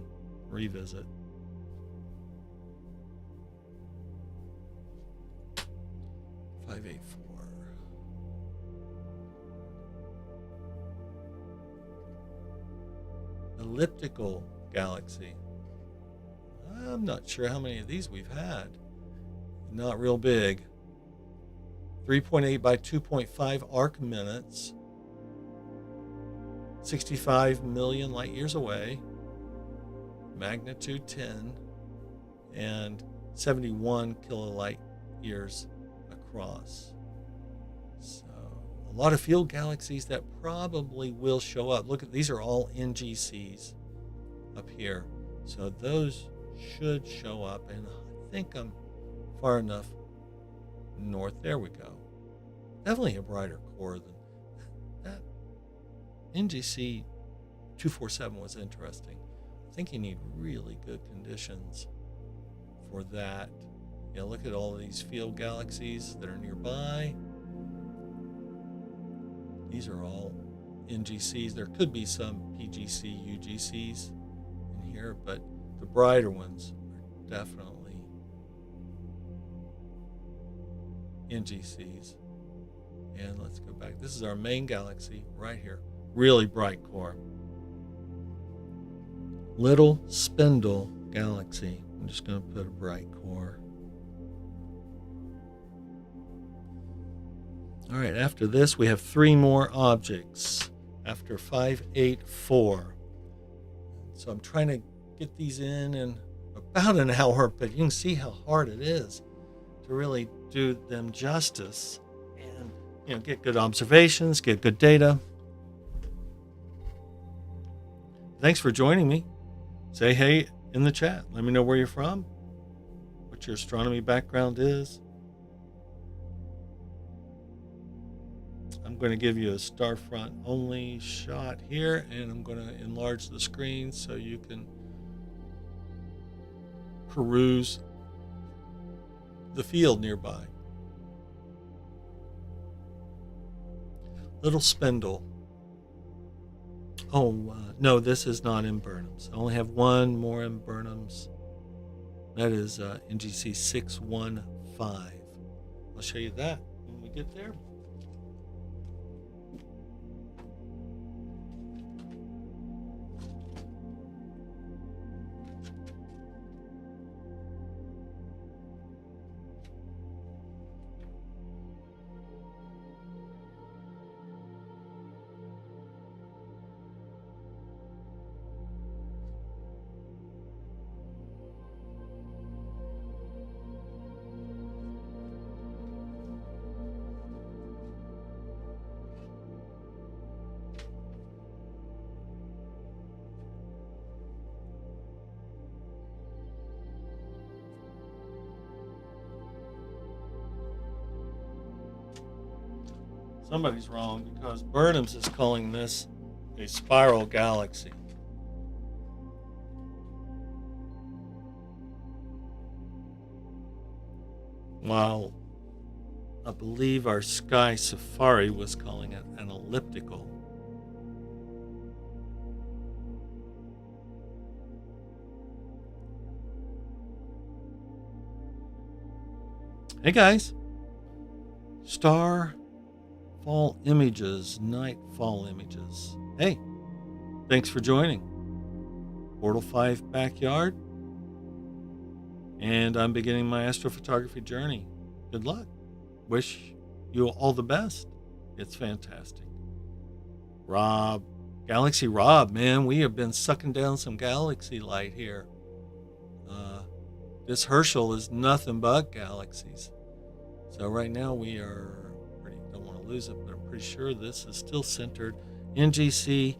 Revisit. Elliptical galaxy. I'm not sure how many of these we've had. Not real big. 3.8 by 2.5 arc minutes. 65 million light years away. Magnitude 10. And 71 kilolight years across. So a lot of field galaxies that probably will show up. Look at these are all NGCs up here. So those should show up, and I think I'm far enough north. There we go. Definitely a brighter core than that. NGC 247 was interesting. I think you need really good conditions for that. You know, look at all of these field galaxies that are nearby. These are all NGCs. There could be some PGC, UGCs in here, but the brighter ones are definitely NGCs. And let's go back. This is our main galaxy right here. Really bright core. Little spindle galaxy. I'm just going to put a bright core. All right, after this, we have 3 more objects after 584. So I'm trying to get these in about an hour, but you can see how hard it is to really do them justice and, you know, get good observations, get good data. Thanks for joining me. Say hey in the chat. Let me know where you're from, what your astronomy background is. I'm going to give you a starfront only shot here, and I'm going to enlarge the screen so you can peruse the field nearby. Little spindle. No, this is not in Burnham's. I only have one more in Burnham's. That is NGC 615. I'll show you that when we get there. Somebody's wrong because Burnham's is calling this a spiral galaxy. While I believe our Sky Safari was calling it an elliptical. Hey guys, Fall images, nightfall images. Hey, thanks for joining. Portal 5 backyard. And I'm beginning my astrophotography journey. Good luck. Wish you all the best. It's fantastic. Rob, Galaxy Rob, man, we have been sucking down some galaxy light here. This Herschel is nothing but galaxies. So right now we are don't want to lose it, but I'm pretty sure this is still centered. NGC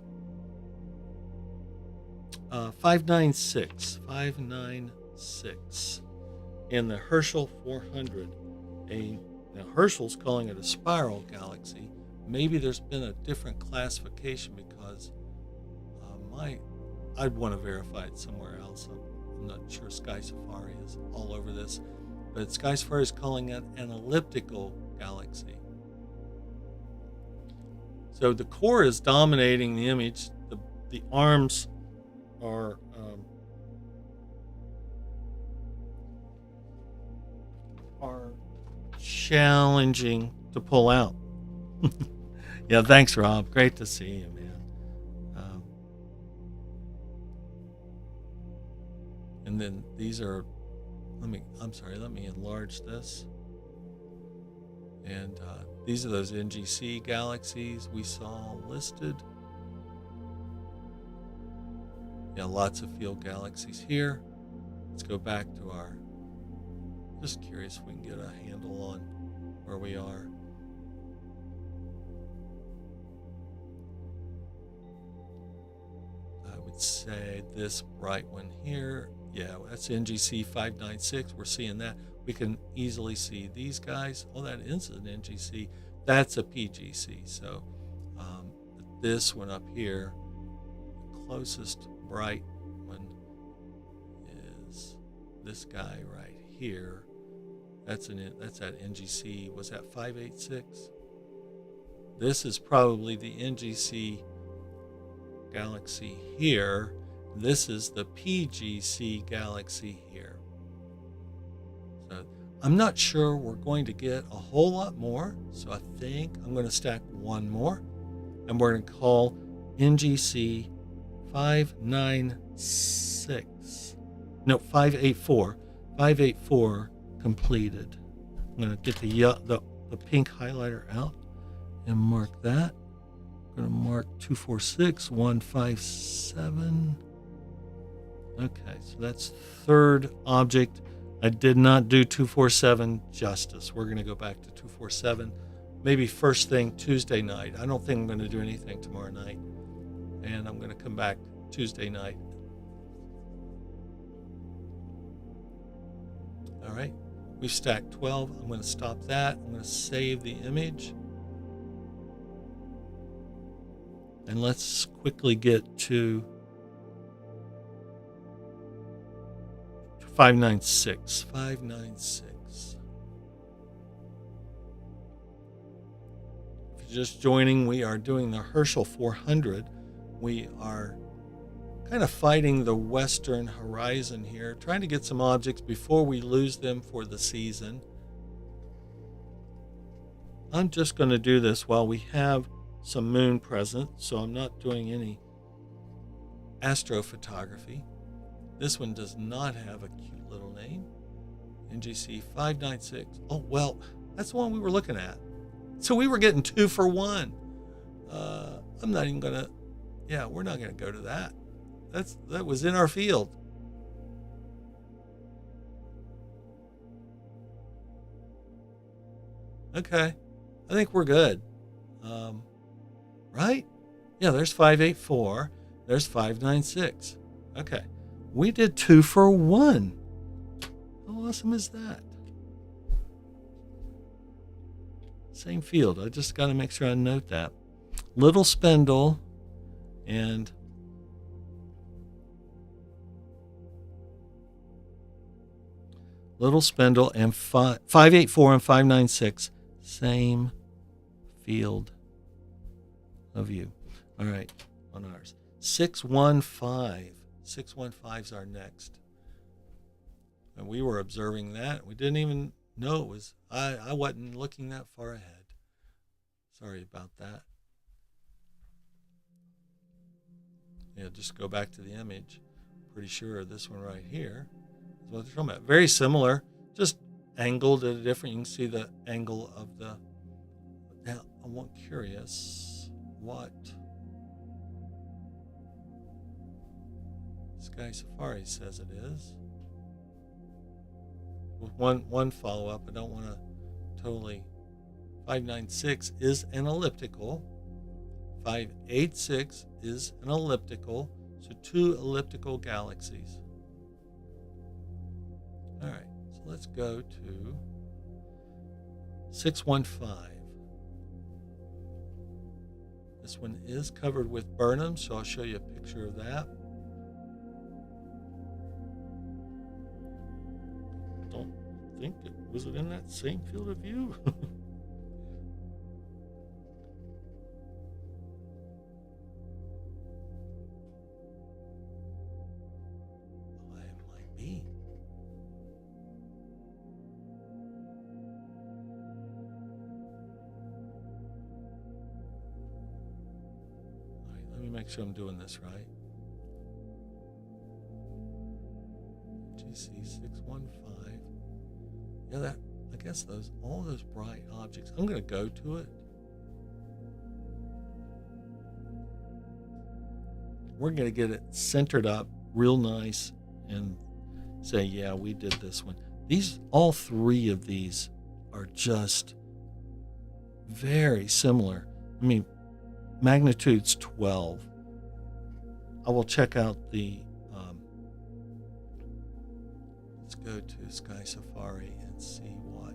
596 in the Herschel 400. Now Herschel's calling it a spiral galaxy. Maybe there's been a different classification because I'd want to verify it somewhere else. I'm not sure Sky Safari is all over this, but Sky Safari is calling it an elliptical galaxy. So the core is dominating the image. The arms are challenging to pull out. Yeah, thanks, Rob. Great to see you, man. And then these are, let me enlarge this. And these are those NGC galaxies we saw listed. Yeah, lots of field galaxies here. Let's go back to our, just curious if we can get a handle on where we are. I would say this bright one here, yeah, that's NGC 596. We're seeing that. We can easily see these guys. Oh, that is an NGC. That's a PGC. So this one up here, the closest bright one is this guy right here. That's at NGC. Was that 586? This is probably the NGC galaxy here. This is the PGC galaxy here. So I'm not sure we're going to get a whole lot more. So I think I'm going to stack one more, and we're going to call NGC 596. No, 584. 584 completed. I'm going to get the pink highlighter out and mark that. I'm going to mark 246157. Okay, so that's third object. I did not do 247 justice. We're going to go back to 247. Maybe first thing Tuesday night. I don't think I'm going to do anything tomorrow night. And I'm going to come back Tuesday night. All right, we've stacked 12. I'm going to stop that. I'm going to save the image. And let's quickly get to 596. 596. If you're just joining, we are doing the Herschel 400. We are kind of fighting the western horizon here, trying to get some objects before we lose them for the season. I'm just going to do this while we have some moon present, so I'm not doing any astrophotography. This one does not have a cute little name. NGC 596. Oh, well, that's the one we were looking at. So we were getting 2 for 1. I'm not even going to, we're not going to go to that. That was in our field. Okay, I think we're good. Right? Yeah, there's 584. There's 596. Okay, we did 2 for 1. How awesome is that? Same field. I just got to make sure I note that. Little spindle and little spindle and 584 and 596, same field of view. All right, on ours. 615. 615 is our next. And we were observing that. We didn't even know it was, I wasn't looking that far ahead. Sorry about that. Yeah, just go back to the image. pretty sure this one right here is what they're talking about. Very similar, just angled at a different. You can see the angle of the. Now I'm curious what Sky Safari says it is. With one follow up, I don't want to totally. 596 is an elliptical. 586 is an elliptical. So 2 elliptical galaxies. All right, so let's go to 615. This one is covered with Burnham, so I'll show you a picture of that. Don't think was it in that same field of view? Make sure I'm doing this right. GC 615. Yeah, that I guess all those bright objects. I'm going to go to it. We're going to get it centered up real nice and say, yeah, we did this one. All 3 of these are just very similar. I mean, magnitude's 12. I will check out the, let's go to Sky Safari and see what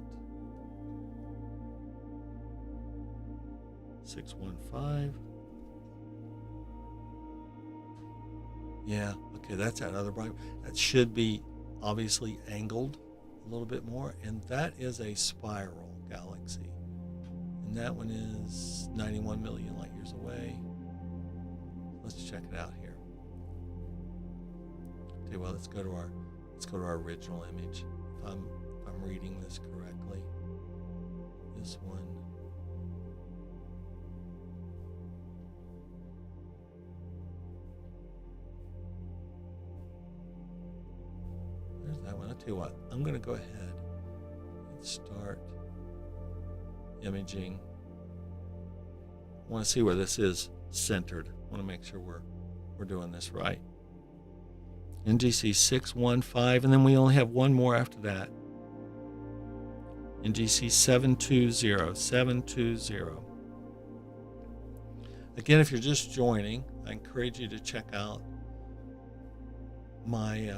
615. Yeah, okay, that's that other bright. That should be obviously angled a little bit more, and that is a spiral galaxy. And that one is 91 million light years away. Let's check it out here. Okay, well, let's go to our original image. If I'm reading this correctly, this one. There's that one. I'll tell you what. I'm going to go ahead and start imaging. I want to see where this is centered. I want to make sure we're doing this right. NGC 615, and then we only have one more after that. NGC 720. Again, if you're just joining, I encourage you to check out my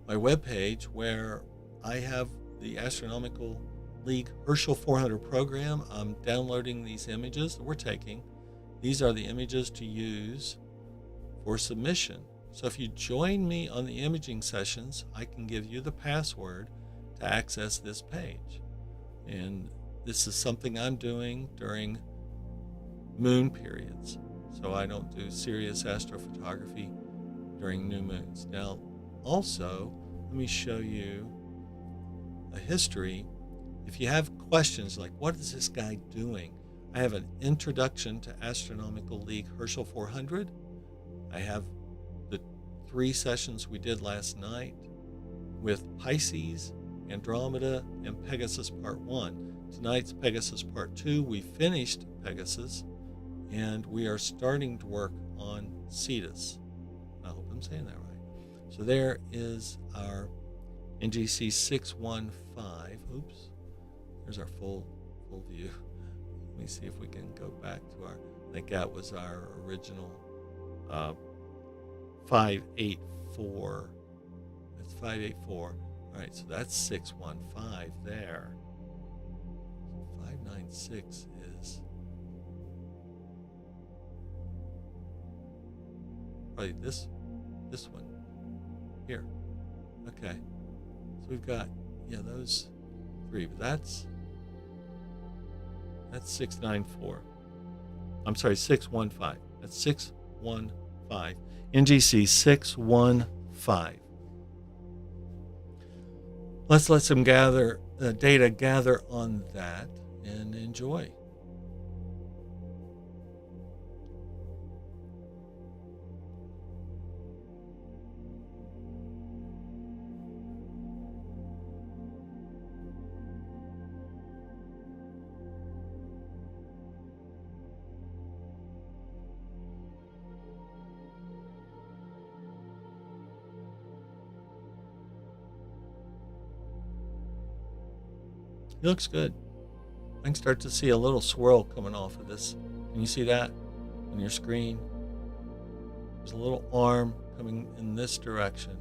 my webpage where I have the Astronomical League Herschel 400 program. I'm downloading these images that we're taking. These are the images to use for submission. So if you join me on the imaging sessions, I can give you the password to access this page. And this is something I'm doing during moon periods. So I don't do serious astrophotography during new moons. Now, also, let me show you a history. If you have questions like, what is this guy doing? I have an introduction to Astronomical League Herschel 400. I have the 3 sessions we did last night with Pisces, Andromeda, and Pegasus Part 1. Tonight's Pegasus Part 2. We finished Pegasus, and we are starting to work on Cetus. I hope I'm saying that right. So there is our NGC 615. Oops. Here's our full view. Let me see if we can go back to I think that was our original 584. That's 584. All right, so that's 615 there. So 596 is probably this one here. Okay, so we've got those 3, but that's 694. I'm sorry, 615. That's 615. NGC 615. Let's let some data gather on that and enjoy. He looks good. I can start to see a little swirl coming off of this. Can you see that on your screen? There's a little arm coming in this direction.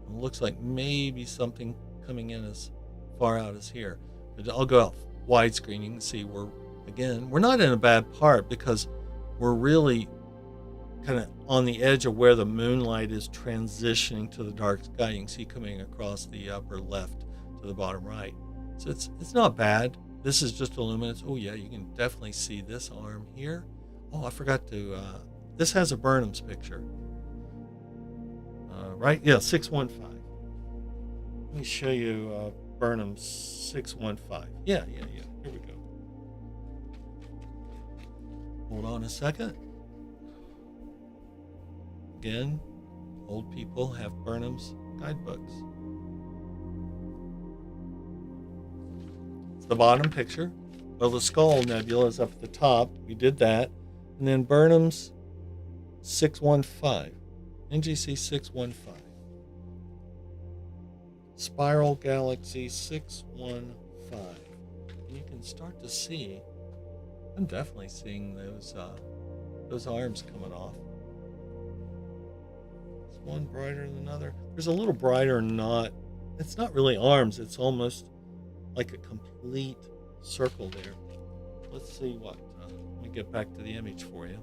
It looks like maybe something coming in as far out as here. But I'll go out widescreen. You can see we're not in a bad part because we're really kind of on the edge of where the moonlight is transitioning to the dark sky. You can see coming across the upper left to the bottom right. So it's not bad. This is just a luminance. Oh yeah, you can definitely see this arm here. Oh, I forgot to, this has a Burnham's picture. Right? Yeah, 615. Let me show you Burnham's 615. Yeah. Here we go. Hold on a second. Again, old people have Burnham's guidebooks. It's the bottom picture. Well, the skull nebula is up at the top. We did that. And then Burnham's 615. NGC 615. Spiral Galaxy 615. And you can start to see, I'm definitely seeing those arms coming off. Is one brighter than another? There's a little brighter knot. It's not really arms, it's almost like a complete circle there. Let's see what, let me get back to the image for you.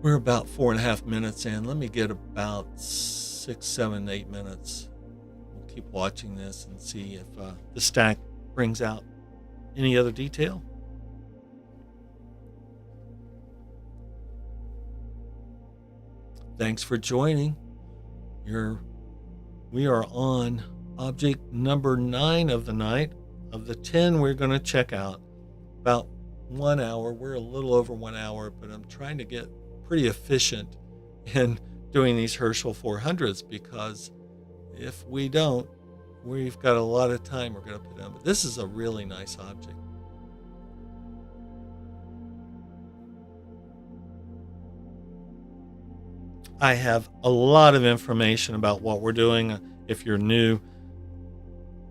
We're about 4.5 minutes in. Let me get about 6, 7, 8 minutes. We'll keep watching this and see if the stack brings out any other detail. Thanks for joining. We are on object number 9 of the night. Of the 10 we're going to check out, about 1 hour. We're a little over 1 hour, but I'm trying to get pretty efficient in doing these Herschel 400s, because if we don't, we've got a lot of time we're going to put in. But this is a really nice object. I have a lot of information about what we're doing. If you're new,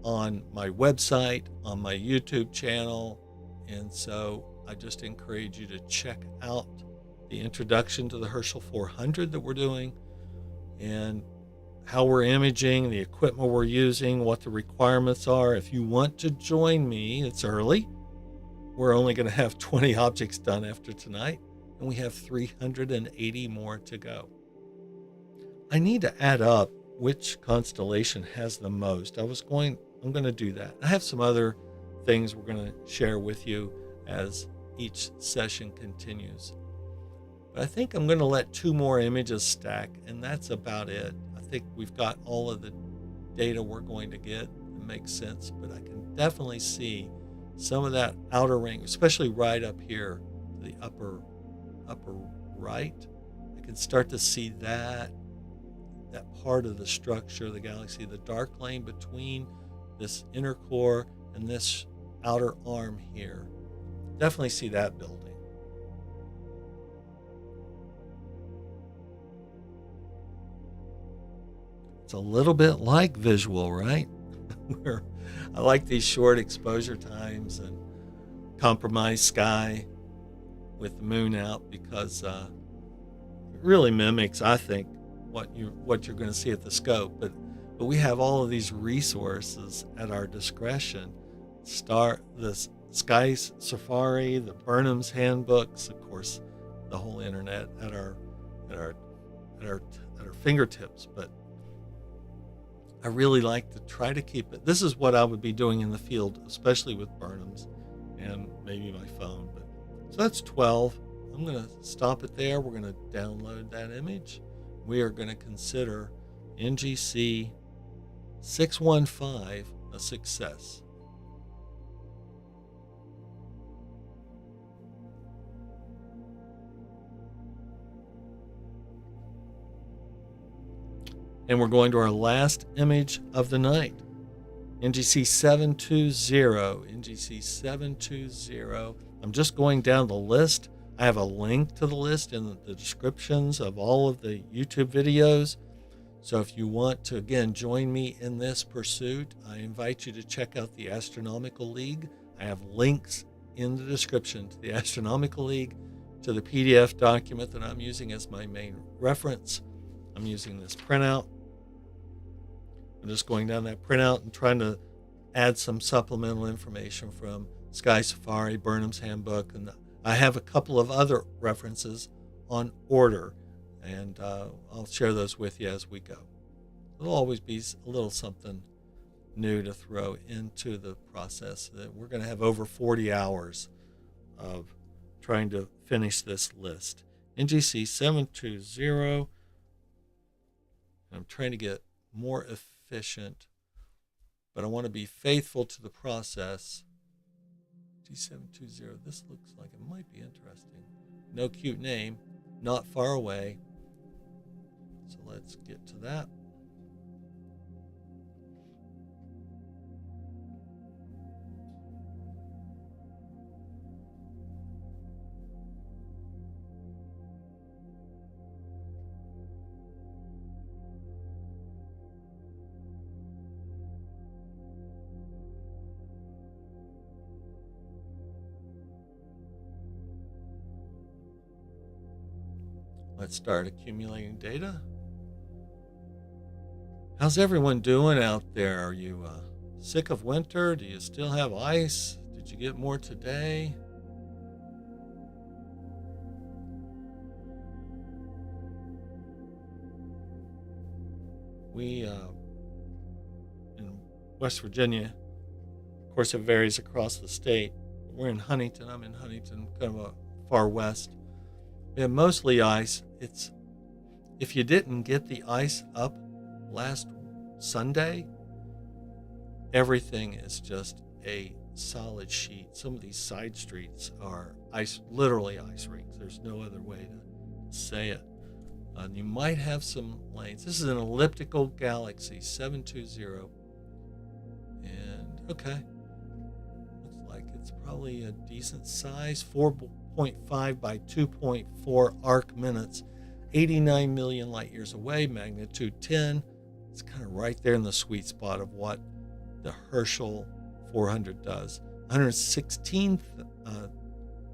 on my website, on my YouTube channel, and so I just encourage you to check out the introduction to the Herschel 400 that we're doing, and how we're imaging, the equipment we're using, what the requirements are. If you want to join me, it's early. We're only going to have 20 objects done after tonight, and we have 380 more to go. I need to add up which constellation has the most. I'm going to do that. I have some other things we're going to share with you as each session continues. But I think I'm going to let 2 more images stack, and that's about it. I think we've got all of the data we're going to get. It makes sense, but I can definitely see some of that outer ring, especially right up here, the upper right. I can start to see that part of the structure of the galaxy, the dark lane between this inner core and this outer arm here. Definitely see that building. It's a little bit like visual, right? I like these short exposure times and compromised sky with the moon out, because it really mimics, I think, what you're going to see at the scope. But we have all of these resources at our discretion. The Sky Safari, the Burnham's handbooks, of course, the whole internet at our fingertips. But I really like to try to keep it. This is what I would be doing in the field, especially with Burnham's and maybe my phone. But so that's 12. I'm going to stop it there. We're going to download that image. We are going to consider NGC 615 a success. And we're going to our last image of the night, NGC 720. NGC 720. I'm just going down the list I have a link to the list in the descriptions of all of the YouTube videos. So if you want to, again, join me in this pursuit, I invite you to check out the Astronomical League. I have links in the description to the Astronomical League, to the PDF document that I'm using as my main reference. I'm using this printout. I'm just going down that printout and trying to add some supplemental information from Sky Safari, Burnham's Handbook, and I have a couple of other references on order, and I'll share those with you as we go. It'll always be a little something new to throw into the process. We're going to have over 40 hours of trying to finish this list. NGC 720. I'm trying to get more efficient, but I want to be faithful to the process. G720, this looks like it might be interesting. No cute name, not far away. So let's get to that. Let's start accumulating data. How's everyone doing out there? Are you sick of winter? Do you still have ice? Did you get more today? We, in West Virginia, of course it varies across the state. We're in Huntington. I'm in Huntington, kind of a far west. We have mostly ice. If you didn't get the ice up last Sunday, everything is just a solid sheet. Some of these side streets are literally ice rinks. There's no other way to say it. You might have some lanes. This is an elliptical galaxy, 720. And okay, looks like it's probably a decent size, 4.5 by 2.4 arc minutes, 89 million light years away, magnitude 10. It's kind of right there in the sweet spot of what the Herschel 400 does. 116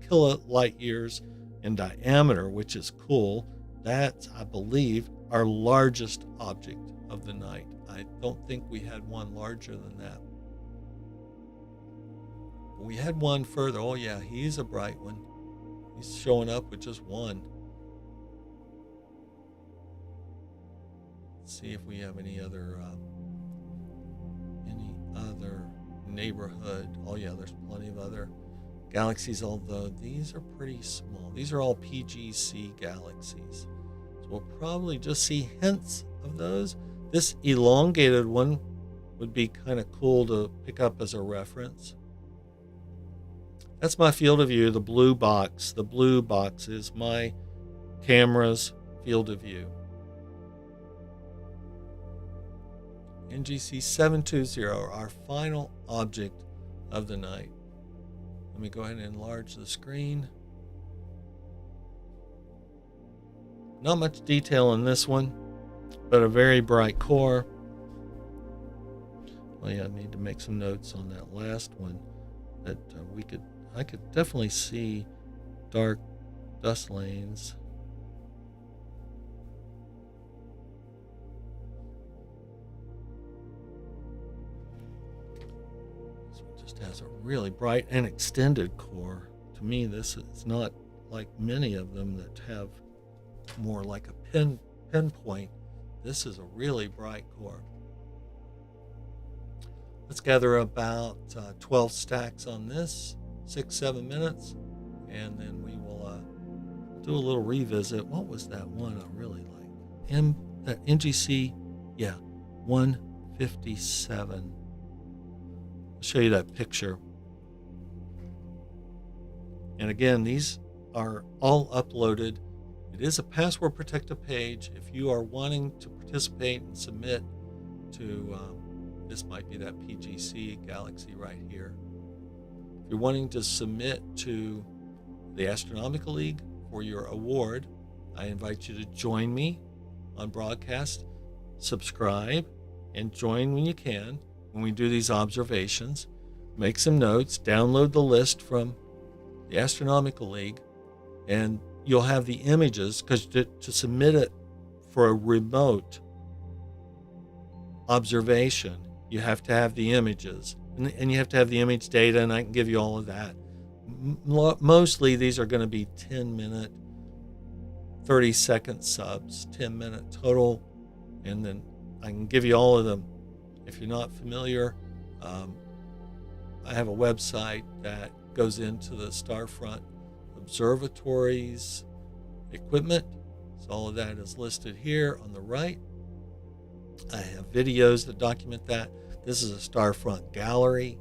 kilolight years in diameter, which is cool. That's, I believe, our largest object of the night. I don't think we had one larger than that. We had one further. Oh yeah, he's a bright one. He's showing up with just one. Let's see if we have any other neighborhood. Oh yeah, there's plenty of other galaxies, although these are pretty small. These are all PGC galaxies. So we'll probably just see hints of those. This elongated one would be kind of cool to pick up as a reference. That's my field of view, the blue box. The blue box is my camera's field of view. NGC 720, our final object of the night. Let me go ahead and enlarge the screen. Not much detail in this one, but a very bright core. Oh yeah, I need to make some notes on that last one. That I could definitely see dark dust lanes. This one just has a really bright and extended core. To me, this is not like many of them that have more like a pinpoint. This is a really bright core. Let's gather about 12 stacks on this, 6-7 minutes, and then we will do a little revisit. What was that one I really like? That NGC, 157. I'll show you that picture. And again, these are all uploaded. It is a password protected page. If you are wanting to participate and submit to, this might be that PGC galaxy right here. If you're wanting to submit to the Astronomical League for your award. I invite you to join me on broadcast, subscribe, and join when you can when we do these observations. Make some notes, download the list from the Astronomical League, and you'll have the images, because to submit it for a remote observation, you have to have the images, and you have to have the image data, and I can give you all of that. Mostly these are going to be 10-minute, 30-second subs, 10-minute total, and then I can give you all of them. If you're not familiar, I have a website that goes into the Starfront Observatory's equipment. So all of that is listed here on the right. I have videos that document that. This is a Starfront gallery.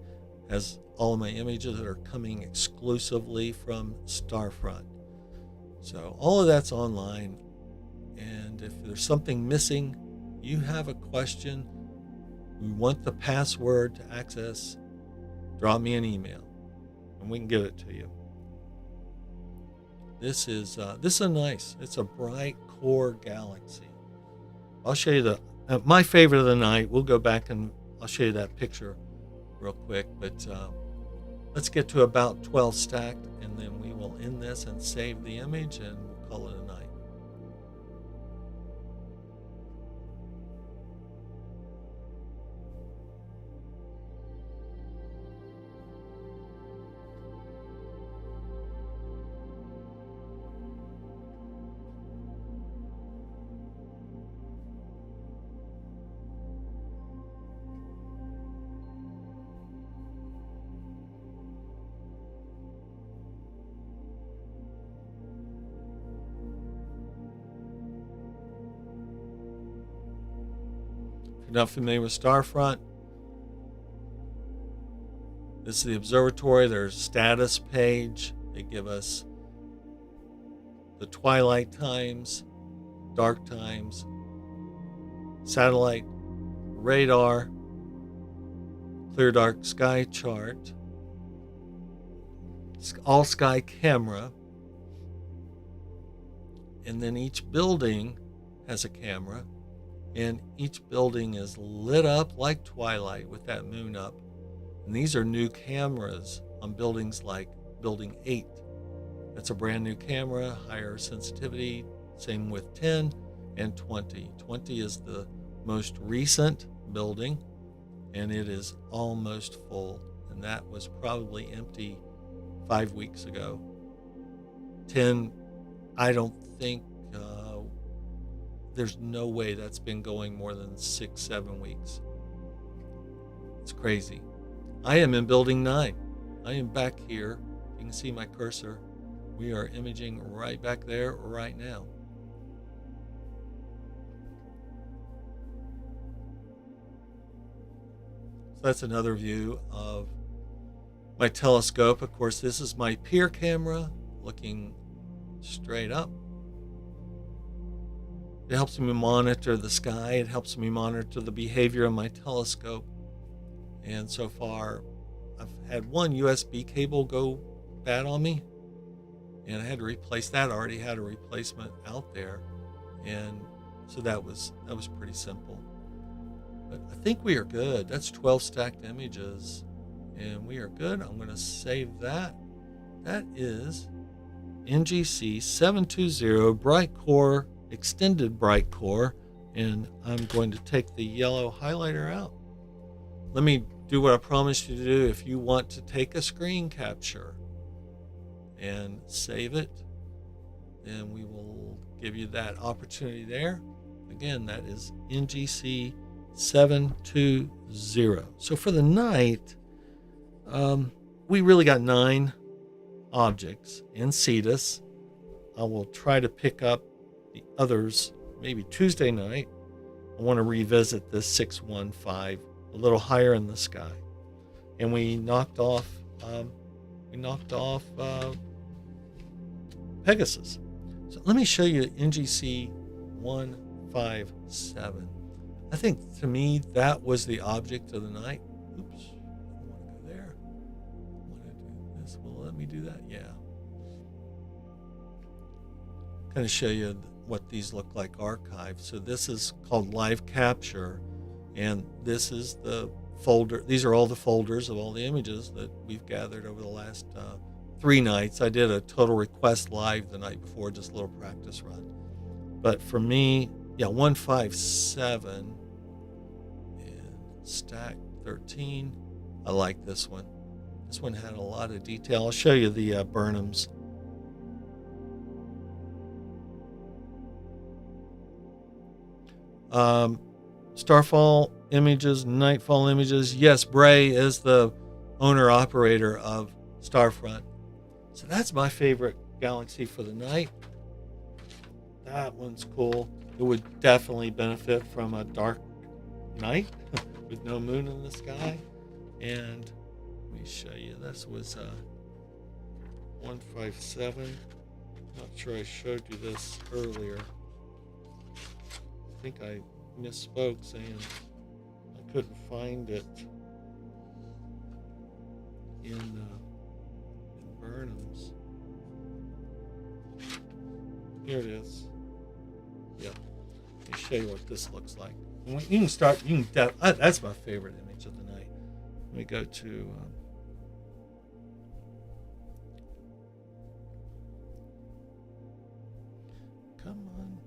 Has all of my images that are coming exclusively from Starfront. So all of that's online. And if there's something missing, you have a question, you want the password to access, drop me an email and we can give it to you. This is nice. It's a bright core galaxy. I'll show you my favorite of the night. We'll go back and I'll show you that picture real quick, but let's get to about 12 stacked, and then we will end this and save the image, and we'll call it a night. If you're not familiar with Starfront, this is the observatory. There's a status page. They give us the twilight times, dark times, satellite, radar, clear dark sky chart, all sky camera, and then each building has a camera. And each building is lit up like twilight with that moon up. And these are new cameras on buildings like Building 8. That's a brand new camera, higher sensitivity. Same with 10 and 20. 20 is the most recent building, and it is almost full. And that was probably empty 5 weeks ago. 10, I don't think, there's no way that's been going more than 6-7 weeks. It's crazy. I am in Building 9. I am back here. You can see my cursor. We are imaging right back there right now. So that's another view of my telescope. Of course, this is my peer camera looking straight up. It helps me monitor the sky. It helps me monitor the behavior of my telescope. And so far, I've had one USB cable go bad on me, and I had to replace that. I already had a replacement out there, and so that was pretty simple. But I think we are good. That's 12 stacked images, and we are good. I'm going to save that. That is NGC 720 Bright Core, Extended Bright Core, and I'm going to take the yellow highlighter out. Let me do what I promised you to do. If you want to take a screen capture and save it, then we will give you that opportunity there. Again, that is NGC 720. So for the night, we really got 9 objects in Cetus. I will try to pick up the others maybe Tuesday night. I want to revisit this 615 a little higher in the sky, and we knocked off Pegasus. So let me show you NGC 157. I think to me that was the object of the night. Oops, I want to go there. I want to do this. Will it let me do that? Yeah. kind of show you what these look like archived. So this is called live capture, and this is the folder. These are all the folders of all the images that we've gathered over the last 3 nights. I did a total request live the night before, just a little practice run. But for me, 157 and stack 13. I like this one. This one had a lot of detail. I'll show you the Burnhams. Starfall images, nightfall images. Yes, Bray is the owner-operator of Starfront. So that's my favorite galaxy for the night. That one's cool. It would definitely benefit from a dark night with no moon in the sky. And let me show you. This was 157. Not sure I showed you this earlier. I think I misspoke saying I couldn't find it in Burnham's. Here it is. Yeah. Let me show you what this looks like. You can start. That's my favorite image of the night. Let me go to. Come on.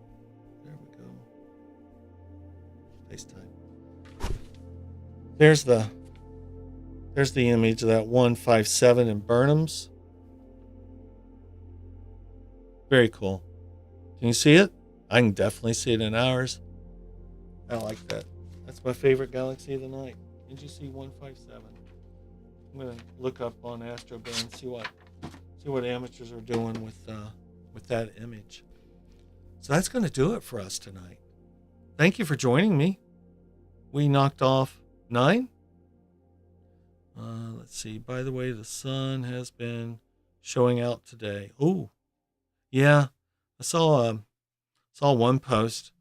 There we go. FaceTime. There's the image of that 157 in Burnham's. Very cool. Can you see it? I can definitely see it in ours. I like that. That's my favorite galaxy of the night. NGC 157. I'm gonna look up on AstroBand and see what amateurs are doing with that image. So that's going to do it for us tonight. Thank you for joining me. We knocked off 9. Let's see. By the way, the sun has been showing out today. Oh, yeah. I saw one post,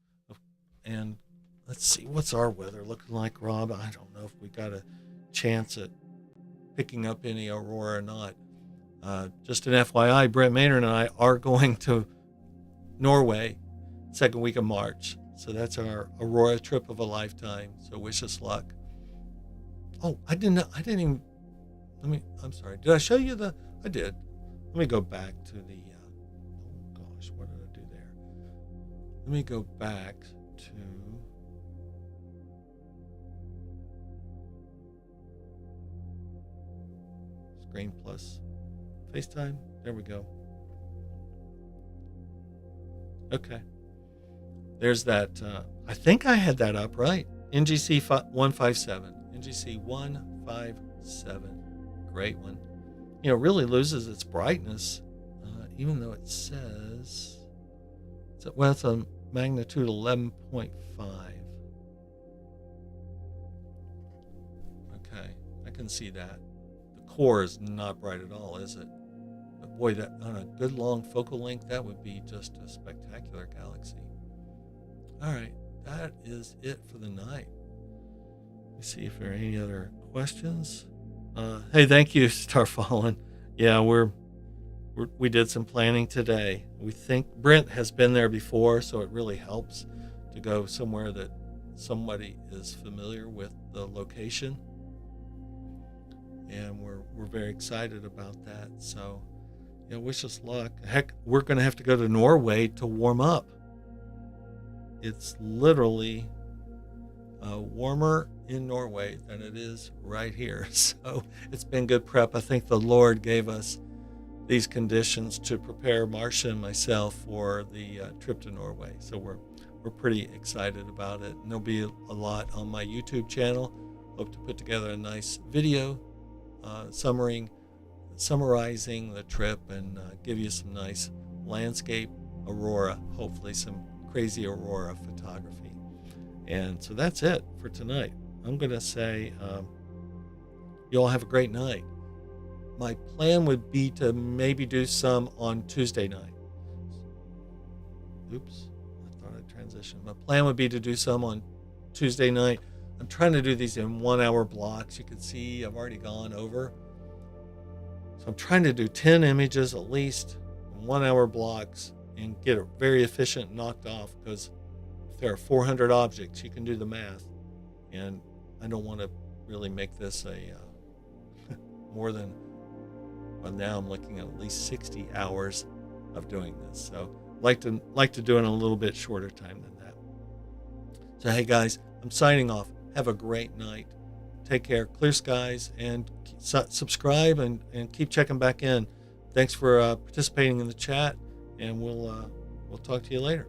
and let's see. What's our weather looking like, Rob? I don't know if we got a chance at picking up any aurora or not. Just an FYI, Brent Maynard and I are going to Norway second week of March. So that's our aurora trip of a lifetime. So wish us luck. Oh, I didn't even, I'm sorry. Did I show you I did. Let me go back to the, oh gosh, what did I do there? Let me go back to, Screen Plus, FaceTime. There we go. Okay. There's that. I think I had that up right. NGC 157. NGC 157. Great one. It really loses its brightness, even though it says, it's a magnitude 11.5. Okay, I can see that. The core is not bright at all, is it? But boy, that on a good long focal length, that would be just a spectacular galaxy. All right, that is it for the night. Let me see if there are any other questions. Hey, thank you, Starfallen. Yeah, we did some planning today. We think Brent has been there before, so it really helps to go somewhere that somebody is familiar with the location. And we're very excited about that. So, wish us luck. Heck, we're going to have to go to Norway to warm up. It's literally warmer in Norway than it is right here. So it's been good prep. I think the Lord gave us these conditions to prepare Marcia and myself for the trip to Norway. So we're pretty excited about it. And there'll be a lot on my YouTube channel. Hope to put together a nice video summarizing the trip and give you some nice landscape aurora, hopefully some crazy aurora photography. And so that's it for tonight. I'm going to say you all have a great night. My plan would be to maybe do some on Tuesday night. Oops, I thought I transitioned. My plan would be to do some on Tuesday night. I'm trying to do these in 1 hour blocks. You can see I've already gone over. So I'm trying to do 10 images at least in 1 hour blocks. and get it very efficient and knocked off, because if there are 400 objects, you can do the math. And I don't want to really make this a more than, well, now I'm looking at least 60 hours of doing this. So like to do it in a little bit shorter time than that. So hey guys, I'm signing off. Have a great night. Take care. Clear skies, and subscribe and keep checking back in. Thanks for participating in the chat, and we'll talk to you later.